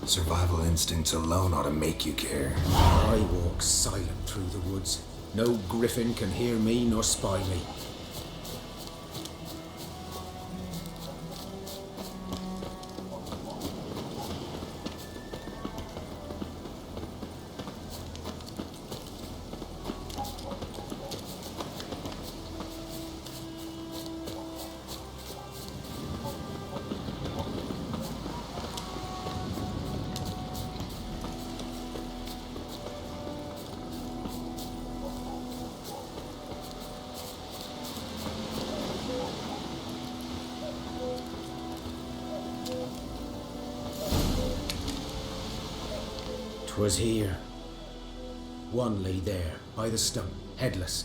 A: Survival instincts alone ought to make you care.
K: I walk silent through the woods. No griffin can hear me nor spy me. Was here. One lay there, by the stump, headless.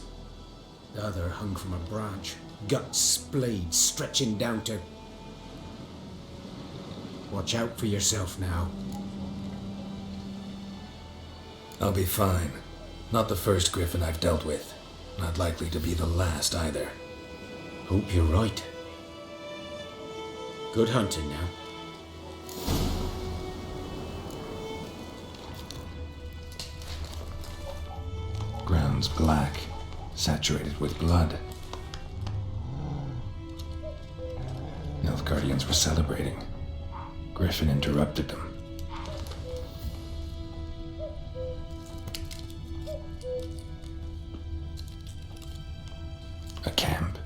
K: The other hung from a branch, guts splayed, stretching down to... Watch out for yourself now.
A: I'll be fine. Not the first griffin I've dealt with. Not likely to be the last either.
K: Hope you're right. Good hunting now.
A: Ground's black, saturated with blood. Nilfgaardians were celebrating. Griffin interrupted them. A camp.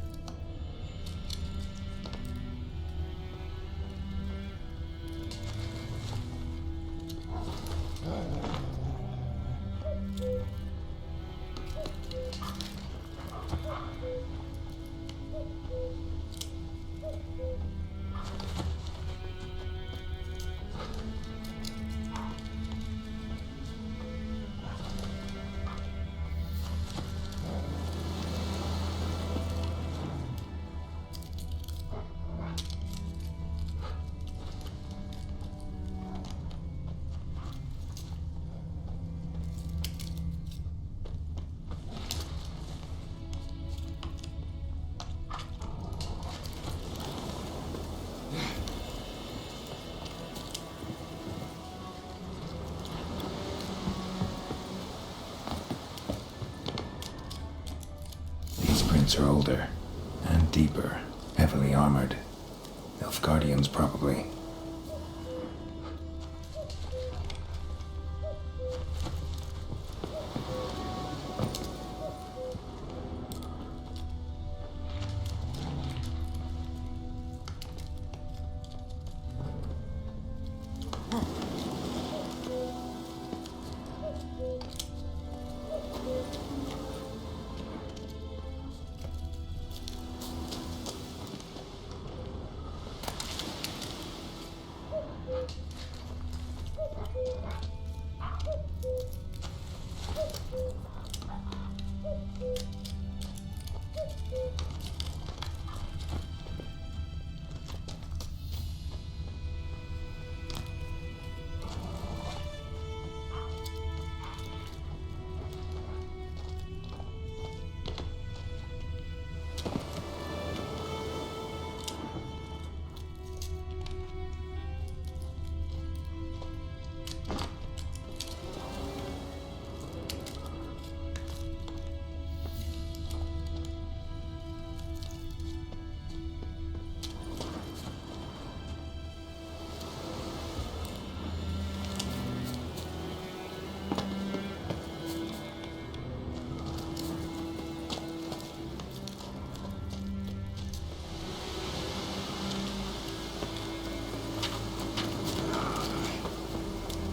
A: Griffins are older and deeper, heavily armored. Nilfgaardians, probably.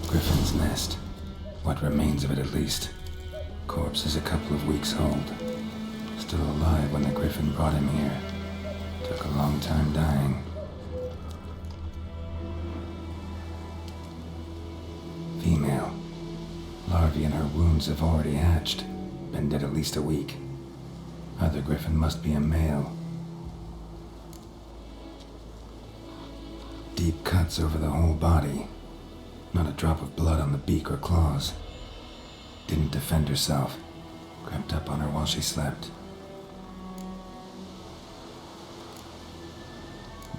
A: Griffin's nest. What remains of it, at least. Corpse is a couple of weeks old. Still alive when the Griffin brought him here. Took a long time dying. Female. Larvae in her wounds have already hatched. Been dead at least a week. Other Griffin must be a male. Deep cuts over the whole body. Not a drop of blood on the beak or claws. Didn't defend herself. Crept up on her while she slept.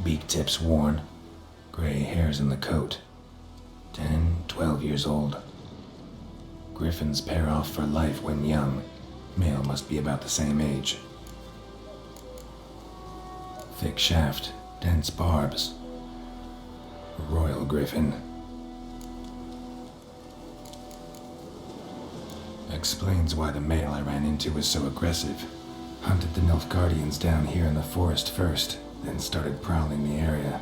A: Beak tips worn. Gray hairs in the coat. 10, 12 years old. Griffins pair off for life when young. Male must be about the same age. Thick shaft, dense barbs. Royal Griffin. Explains why the male I ran into was so aggressive. Hunted the Nilfgaardians down here in the forest first, then started prowling the area.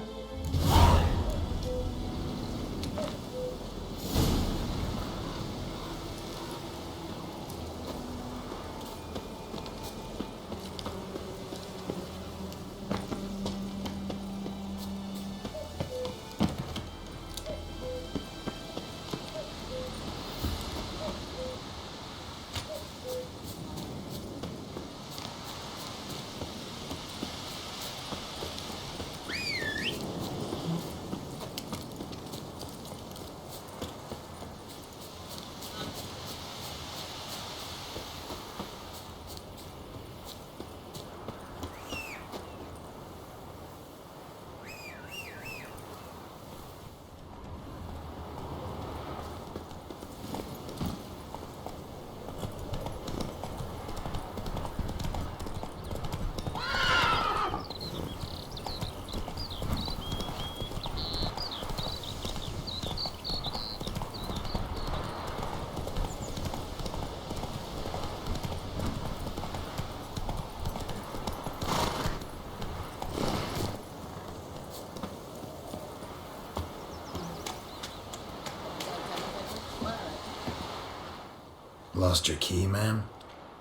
A: Lost your key, ma'am?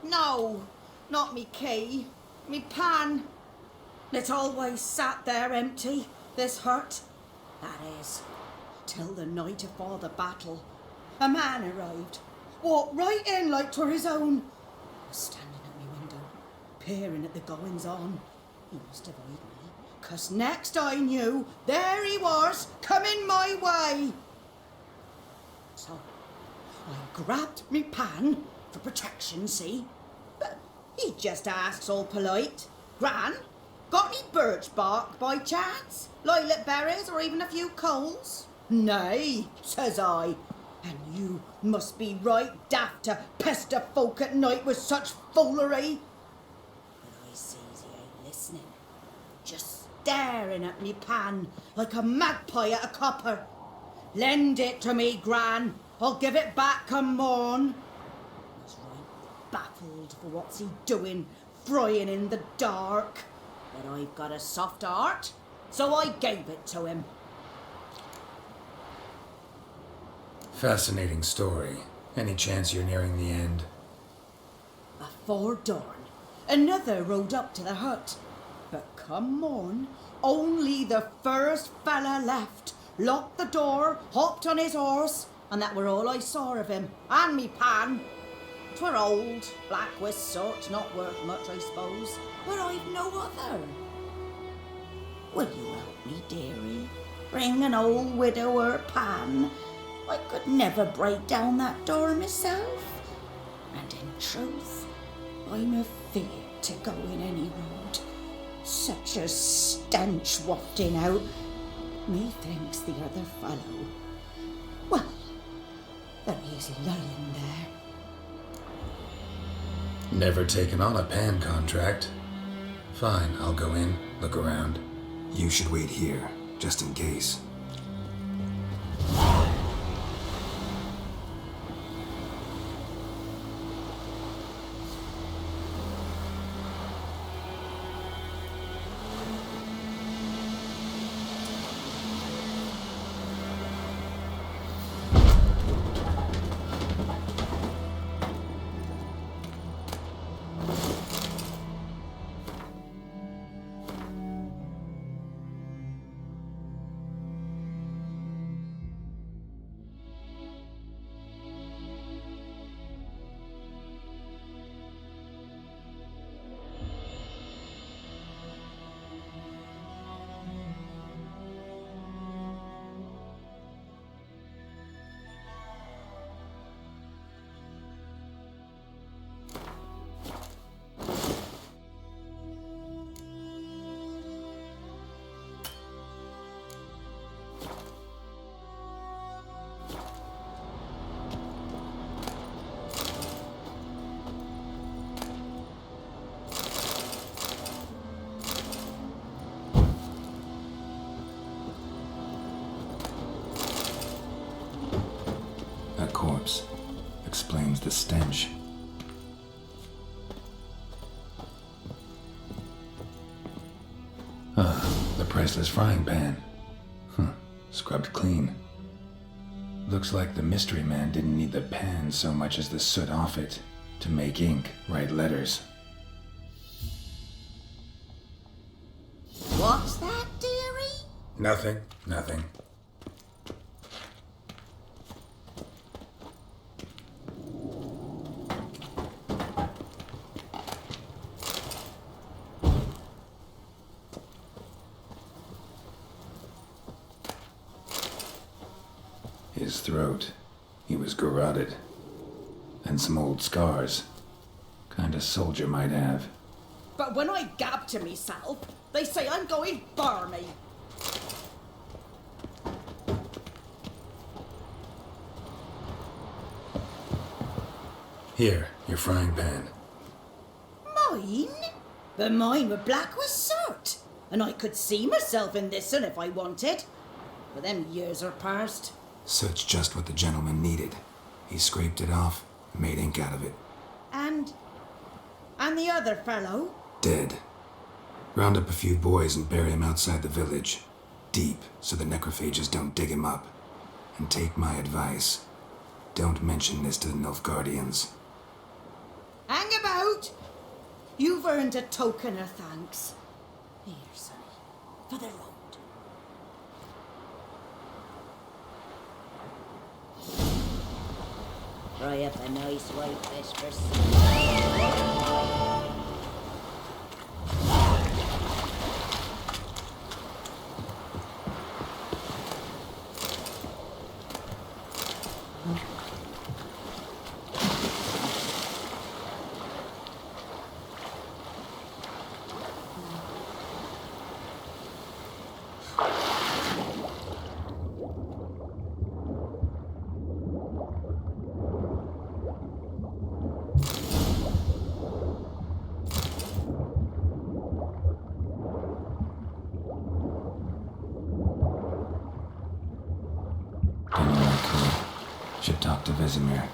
N: No, not me key. Me pan. It's always sat there empty, this hut. That is, till the night afore the battle. A man arrived, walked right in like 'twere his own. Was standing at me window, peering at the goings-on. He must have eyed me, 'cause next I knew, there he was, coming my way. So I grabbed me pan for protection, see? But he just asks all polite, Gran, got any birch bark by chance? Lilac berries or even a few coals? Nay, says I, and you must be right daft to pester folk at night with such foolery. But I staring at me pan like a magpie at a copper. Lend it to me, Gran. I'll give it back come morn. I was right baffled for what's he doing, frying in the dark. But I've got a soft heart, so I gave it to him.
A: Fascinating story. Any chance you're nearing the end?
N: Before dawn, another rode up to the hut. But come morn, only the first fella left, locked the door, hopped on his horse, and that were all I saw of him, and me pan. 'Twere old, black with soot, not worth much, I suppose, but I've no other. Will you help me, dearie? Bring an old widower pan. I could never break down that door myself. And in truth, I'm afeard to go in any road. Such a stench wafting out. Methinks the other fellow, well, that he's lying there.
A: Never taken on a pan contract. Fine, I'll go in, look around. You should wait here, just in case. That corpse explains the stench. The priceless frying pan. Scrubbed clean. Looks like the mystery man didn't need the pan so much as the soot off it to make ink, write letters.
N: What's that, dearie?
A: Nothing. His throat. He was garroted. And some old scars. Kinda soldier might have.
N: But when I gab to myself, they say I'm going barmy.
A: Here, your frying pan.
N: Mine? But mine were black with soot, and I could see myself in this one if I wanted. But them years are past.
A: Soot's just what the gentleman needed. He scraped it off, made ink out of it.
N: And the other fellow?
A: Dead. Round up a few boys and bury him outside the village. Deep, so the necrophages don't dig him up. And take my advice. Don't mention this to the Nilfgaardians.
N: Hang about! You've earned a token of thanks. Here, sonny, for the road. Fry up a nice white fish for
A: Should talk to Vesemir.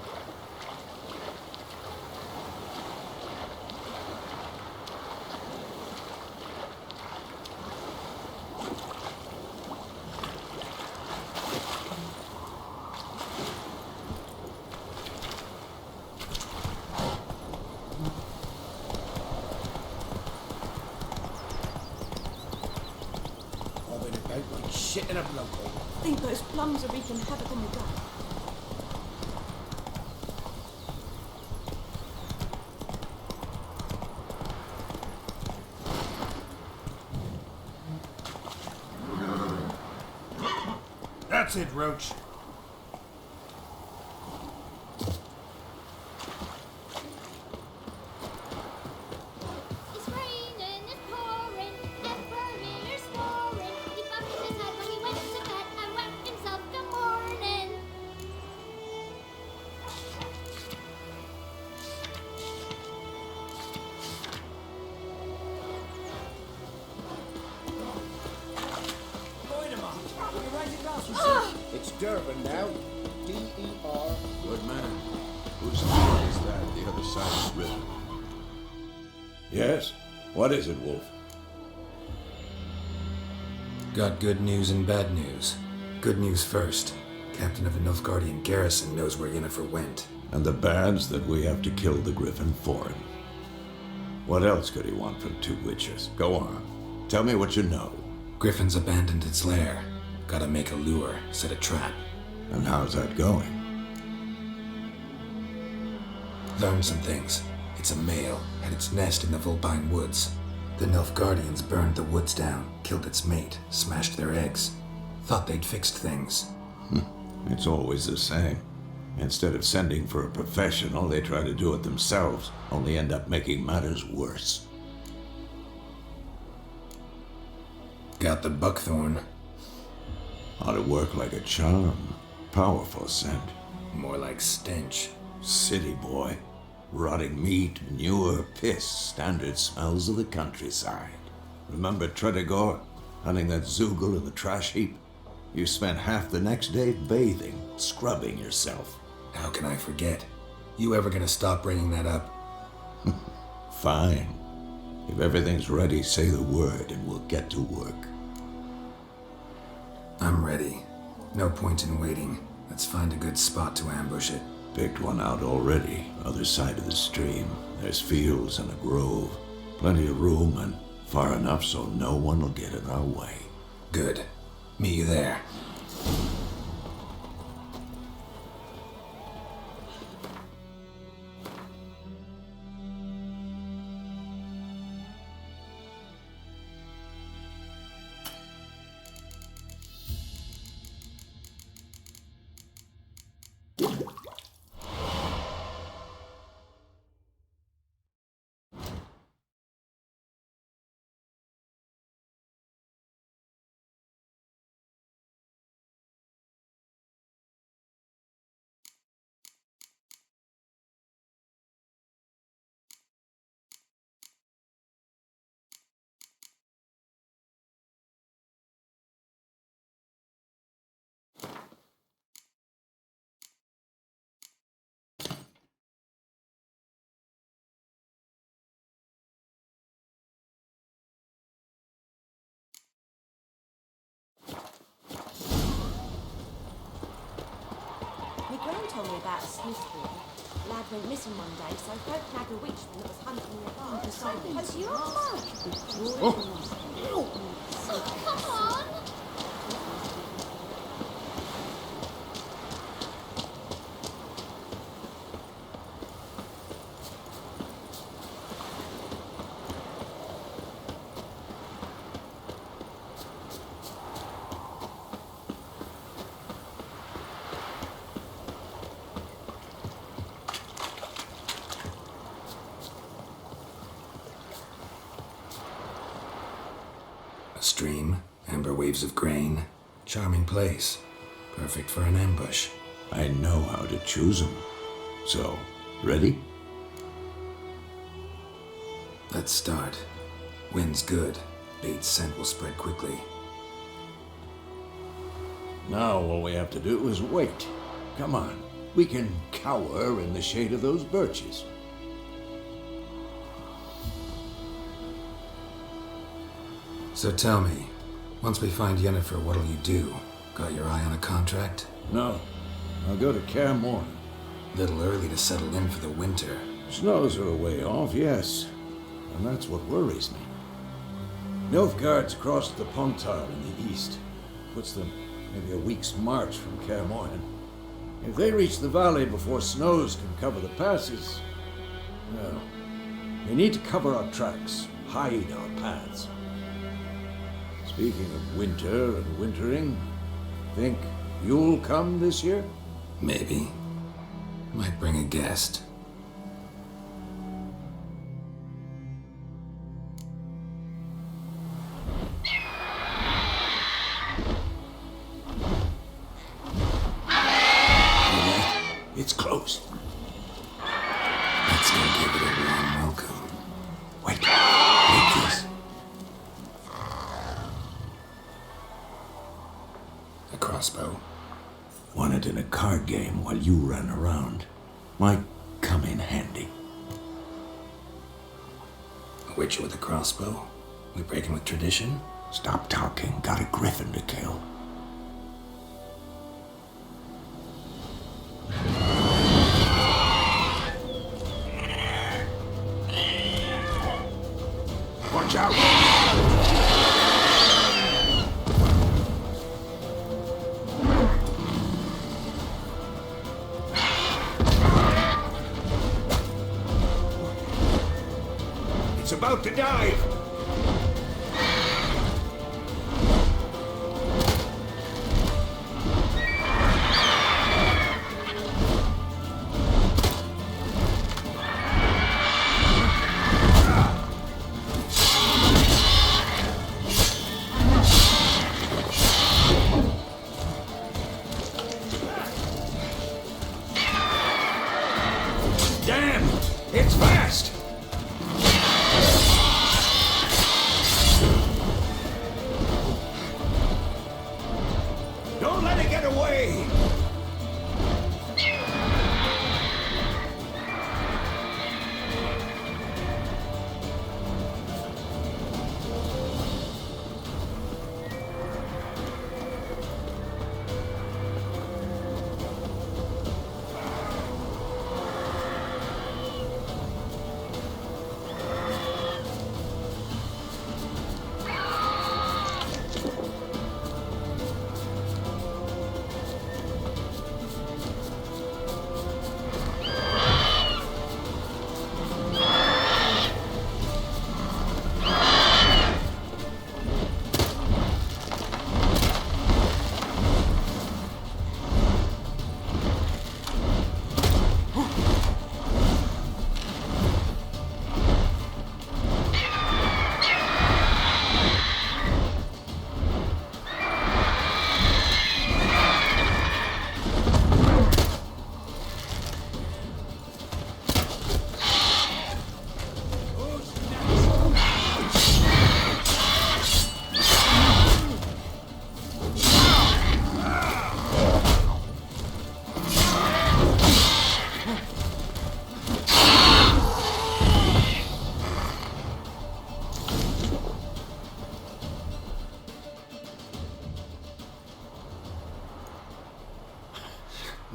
K: Bobbing about like shit in a blowhole.
N: I think those plums are wreaking havoc on the gut.
M: That's it, Roach.
D: It's raining, it's pouring, and Vermeer's snoring. He bumped his head when he went to bed and whacked himself the morning.
K: It's Durban now. D-E-R.
C: Good man. Whose field is that, the other side of the river? Yes? What is it, Wolf?
A: Got good news and bad news. Good news first. Captain of the Nilfgaardian garrison knows where Yennefer went.
C: And the bad's that we have to kill the Griffin for him. What else could he want from two witches? Go on. Tell me what you know.
A: Griffin's abandoned its lair. Gotta make a lure, set a trap.
C: And how's that going?
A: Learned some things. It's a male, had its nest in the Vulpine Woods. The Nilfgaardians burned the woods down, killed its mate, smashed their eggs. Thought they'd fixed things.
C: It's always the same. Instead of sending for a professional, they try to do it themselves, only end up making matters worse.
A: Got the buckthorn.
C: Ought to work like a charm. Powerful scent.
A: More like stench.
C: City boy. Rotting meat, manure, piss, standard smells of the countryside. Remember Tredegor? Hunting that Zoogle in the trash heap? You spent half the next day bathing, scrubbing yourself.
A: How can I forget? You ever gonna stop bringing that up?
C: Fine. If everything's ready, say the word and we'll get to work.
A: I'm ready. No point in waiting. Let's find a good spot to ambush it.
C: Picked one out already, other side of the stream. There's fields and a grove. Plenty of room and far enough so no one will get in our way.
A: Good. Meet you there.
O: My gran told me about a Smith boy. Lad went missing one day, so folk nagged a witchman that was hunting nearby. So hope you're alright.
D: Oh, come on!
A: Stream, amber waves of grain. Charming place. Perfect for an ambush.
C: I know how to choose them. So, ready?
A: Let's start. Wind's good. Bait's scent will spread quickly.
C: Now all we have to do is wait. Come on. We can cower in the shade of those birches.
A: So tell me, once we find Yennefer, what'll you do? Got your eye on a contract?
C: No. I'll go to Kaer Morhen.
A: Little early to settle in for the winter.
C: Snows are a way off, yes. And that's what worries me. Nilfgaard's crossed the Pontar in the east. Puts them maybe a week's march from Kaer Morhen. If they reach the valley before snows can cover the passes, well, they need to cover our tracks, hide our paths. Speaking of winter and wintering, think you'll come this year?
A: Maybe. Might bring a guest.
C: It's close.
A: Let's go give it a warm welcome.
C: Wait, take this.
A: A crossbow.
C: Won it in a card game while you ran around. Might come in handy.
A: A witcher with a crossbow? We breaking with tradition?
C: Stop talking. Got a griffin to kill. Watch out! It's about to dive! Damn! It's fast! Don't let it get away!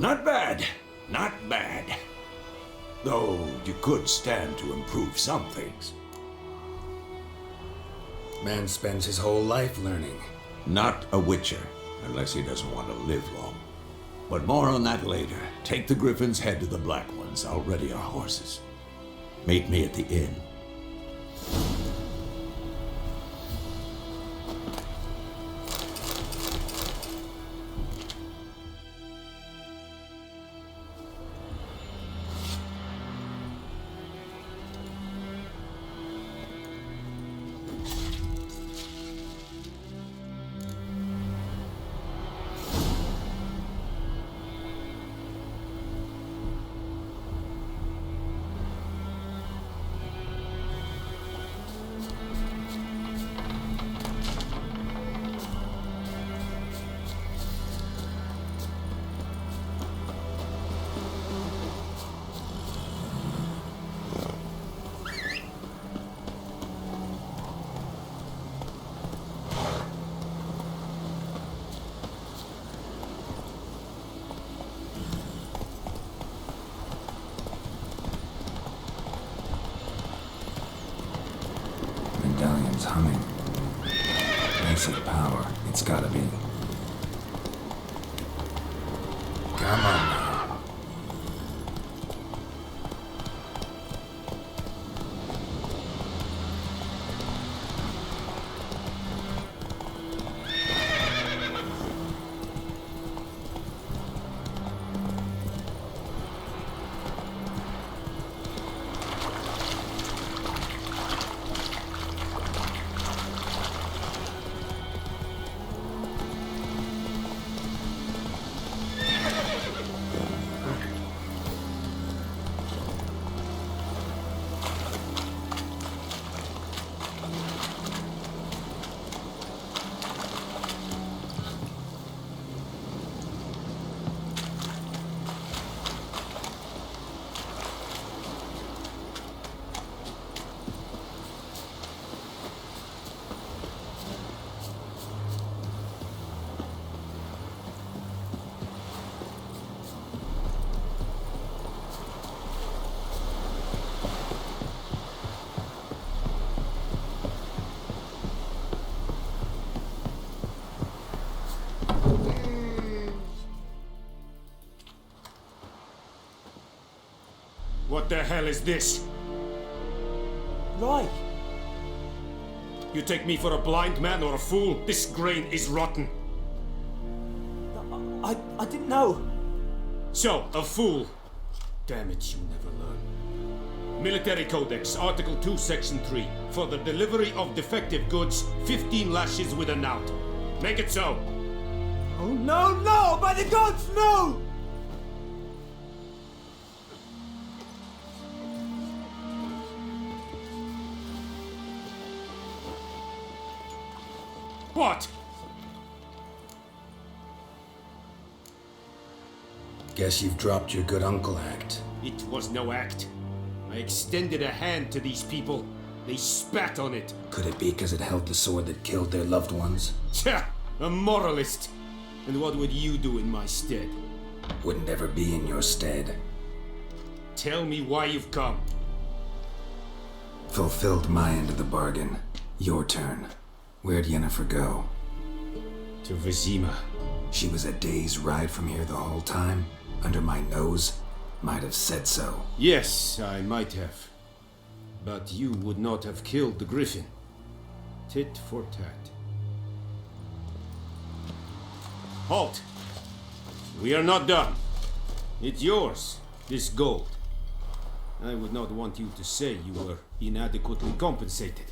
C: Not bad. Not bad. Though you could stand to improve some things.
A: Man spends his whole life learning.
C: Not a witcher, unless he doesn't want to live long. But more on that later. Take the griffin's head to the black ones. I'll ready our horses. Meet me at the inn.
A: coming. Basic power, it's gotta be. Come on now.
K: What the hell is this?
G: Right.
K: You take me for a blind man or a fool? This grain is rotten.
G: I didn't know.
K: So, a fool. Damn it, you never learn. Military Codex, Article 2, Section 3. For the delivery of defective goods, 15 lashes with a knout. Make it so.
G: Oh, no, no! By the gods, no!
K: What?
A: Guess you've dropped your good uncle act.
K: It was no act. I extended a hand to these people. They spat on it.
A: Could it be because it held the sword that killed their loved ones?
K: Tja! A moralist! And what would you do in my stead?
A: Wouldn't ever be in your stead.
K: Tell me why you've come.
A: Fulfilled my end of the bargain. Your turn. Where'd Yennefer go?
K: To Vizima.
A: She was a day's ride from here the whole time? Under my nose? Might have said so.
K: Yes, I might have. But you would not have killed the griffin. Tit for tat. Halt! We are not done. It's yours, this gold. I would not want you to say you were inadequately compensated.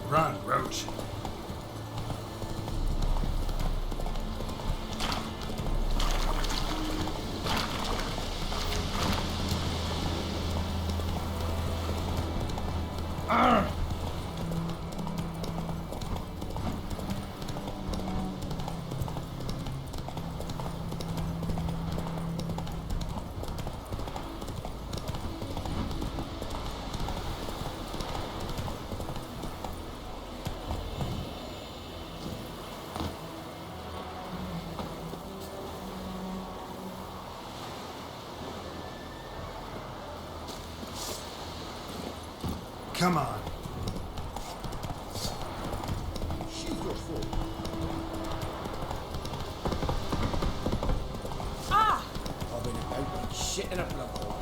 K: Run, Roach.
P: Come on.
N: Ah!
K: I've been about like shit in a blood pool.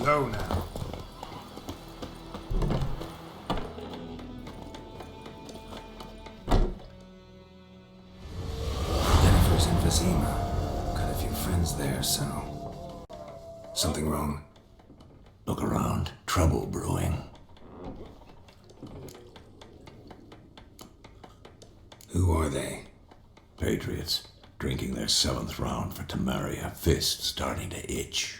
A: Slow now. Jennifer's in Vizima. Got a few friends there, so... Something wrong?
C: Look around. Trouble brewing.
A: Who are they?
C: Patriots. Drinking their 7th round for Temeria. Fist starting to itch.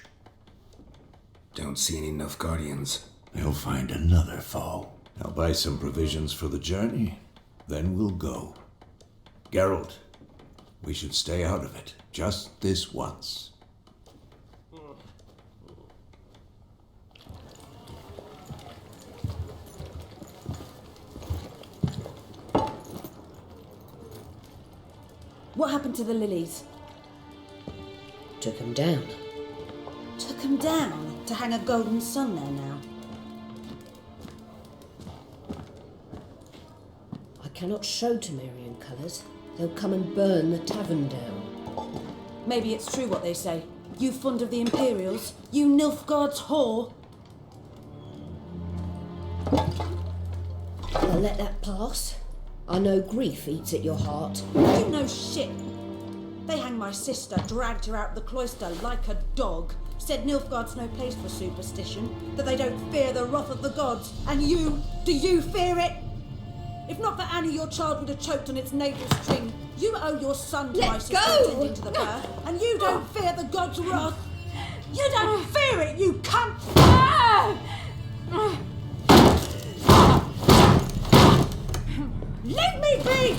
A: Don't see any Nilfgaardians.
C: They'll find another foe. I'll buy some provisions for the journey. Then we'll go. Geralt, we should stay out of it. Just this once.
O: What happened to the lilies?
H: Took him down.
N: Took him down to hang a golden sun there now.
H: I cannot show Temerian colours. They'll come and burn the tavern down.
O: Maybe it's true what they say. You fond of the Imperials? You Nilfgaard's whore?
H: I'll let that pass. I know grief eats at your heart.
N: You know shit. They hanged my sister, dragged her out of the cloister like a dog, said Nilfgaard's no place for superstition, that they don't fear the wrath of the gods. And you, do you fear it? If not for Annie, your child would have choked on its navel string. You owe your son to my sister attending to the birth, and you don't fear the gods' wrath. You don't fear it, you cunt! Leave me be!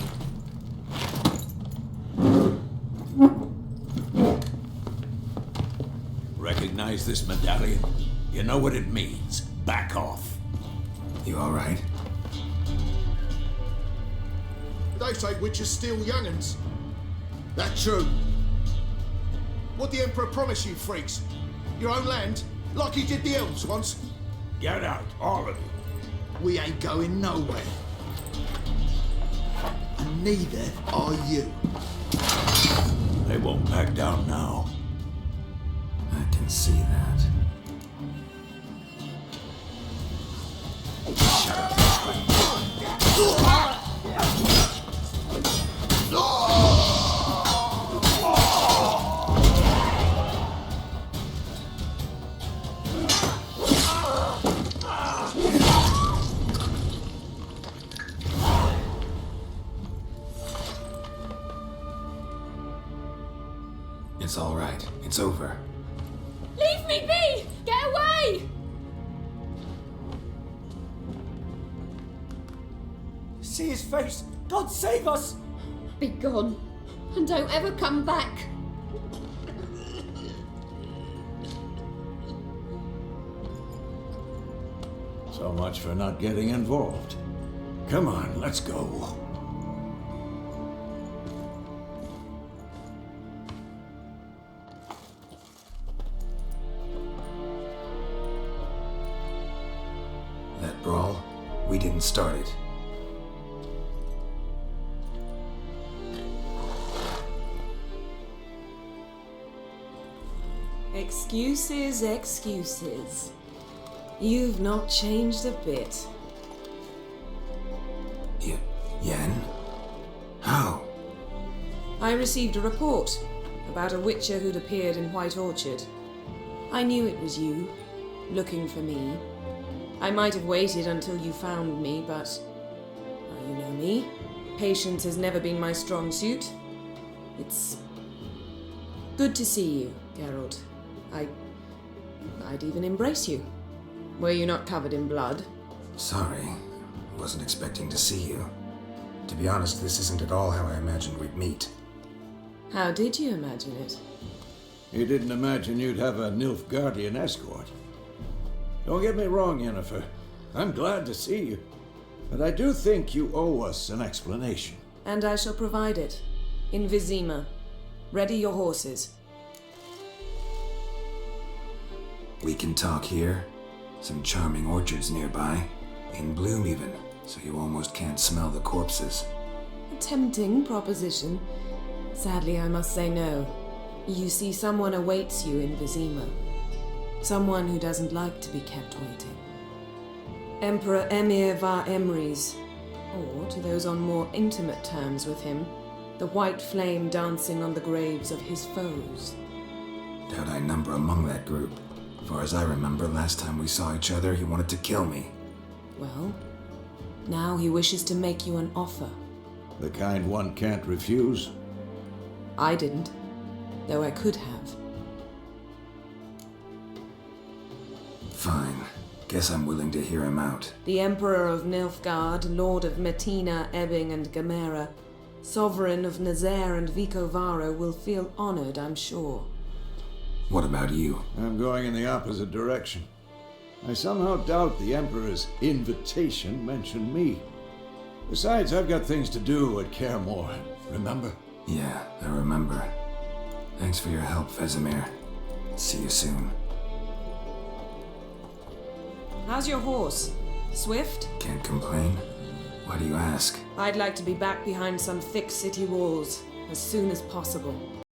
C: Recognize this medallion? You know what it means. Back off.
A: You alright?
P: They say witches steal young'uns. That true? What the Emperor promised you freaks? Your own land? Like he did the elves once?
C: Get out, all of you.
P: We ain't going nowhere. And neither are you.
C: They won't back down now.
A: I can see that. Shut up. It's all right. It's over.
D: Leave me be! Get away!
G: See his face! God save us!
H: Be gone, and don't ever come back.
C: So much for not getting involved. Come on, let's go.
A: That brawl, we didn't start it.
B: Excuses, excuses. You've not changed a bit.
A: Yen? How?
B: I received a report about a witcher who'd appeared in White Orchard. I knew it was you, looking for me. I might have waited until you found me, but... well, you know me. Patience has never been my strong suit. It's... good to see you, Geralt. I'd even embrace you. Were you not covered in blood?
A: Sorry. Wasn't expecting to see you. To be honest, this isn't at all how I imagined we'd meet.
B: How did you imagine it?
C: You didn't imagine you'd have a Nilfgaardian escort. Don't get me wrong, Yennefer. I'm glad to see you. But I do think you owe us an explanation.
B: And I shall provide it. In Vizima. Ready your horses.
A: We can talk here. Some charming orchards nearby. In bloom even, so you almost can't smell the corpses.
B: A tempting proposition. Sadly, I must say no. You see, someone awaits you in Vizima. Someone who doesn't like to be kept waiting. Emperor Emir var Emrys, or to those on more intimate terms with him, the white flame dancing on the graves of his foes.
A: Doubt I number among that group. Far as I remember, last time we saw each other, he wanted to kill me.
B: Well, now he wishes to make you an offer.
C: The kind one can't refuse?
B: I didn't, though I could have.
A: Fine. Guess I'm willing to hear him out.
B: The Emperor of Nilfgaard, Lord of Metina, Ebbing, and Gamera, Sovereign of Nazaire and Vicovaro will feel honored, I'm sure.
A: What about you?
C: I'm going in the opposite direction. I somehow doubt the Emperor's invitation mentioned me. Besides, I've got things to do at Kaermore, remember?
A: Yeah, I remember. Thanks for your help, Vesemir. See you soon.
B: How's your horse? Swift?
A: Can't complain. Why do you ask?
B: I'd like to be back behind some thick city walls as soon as possible.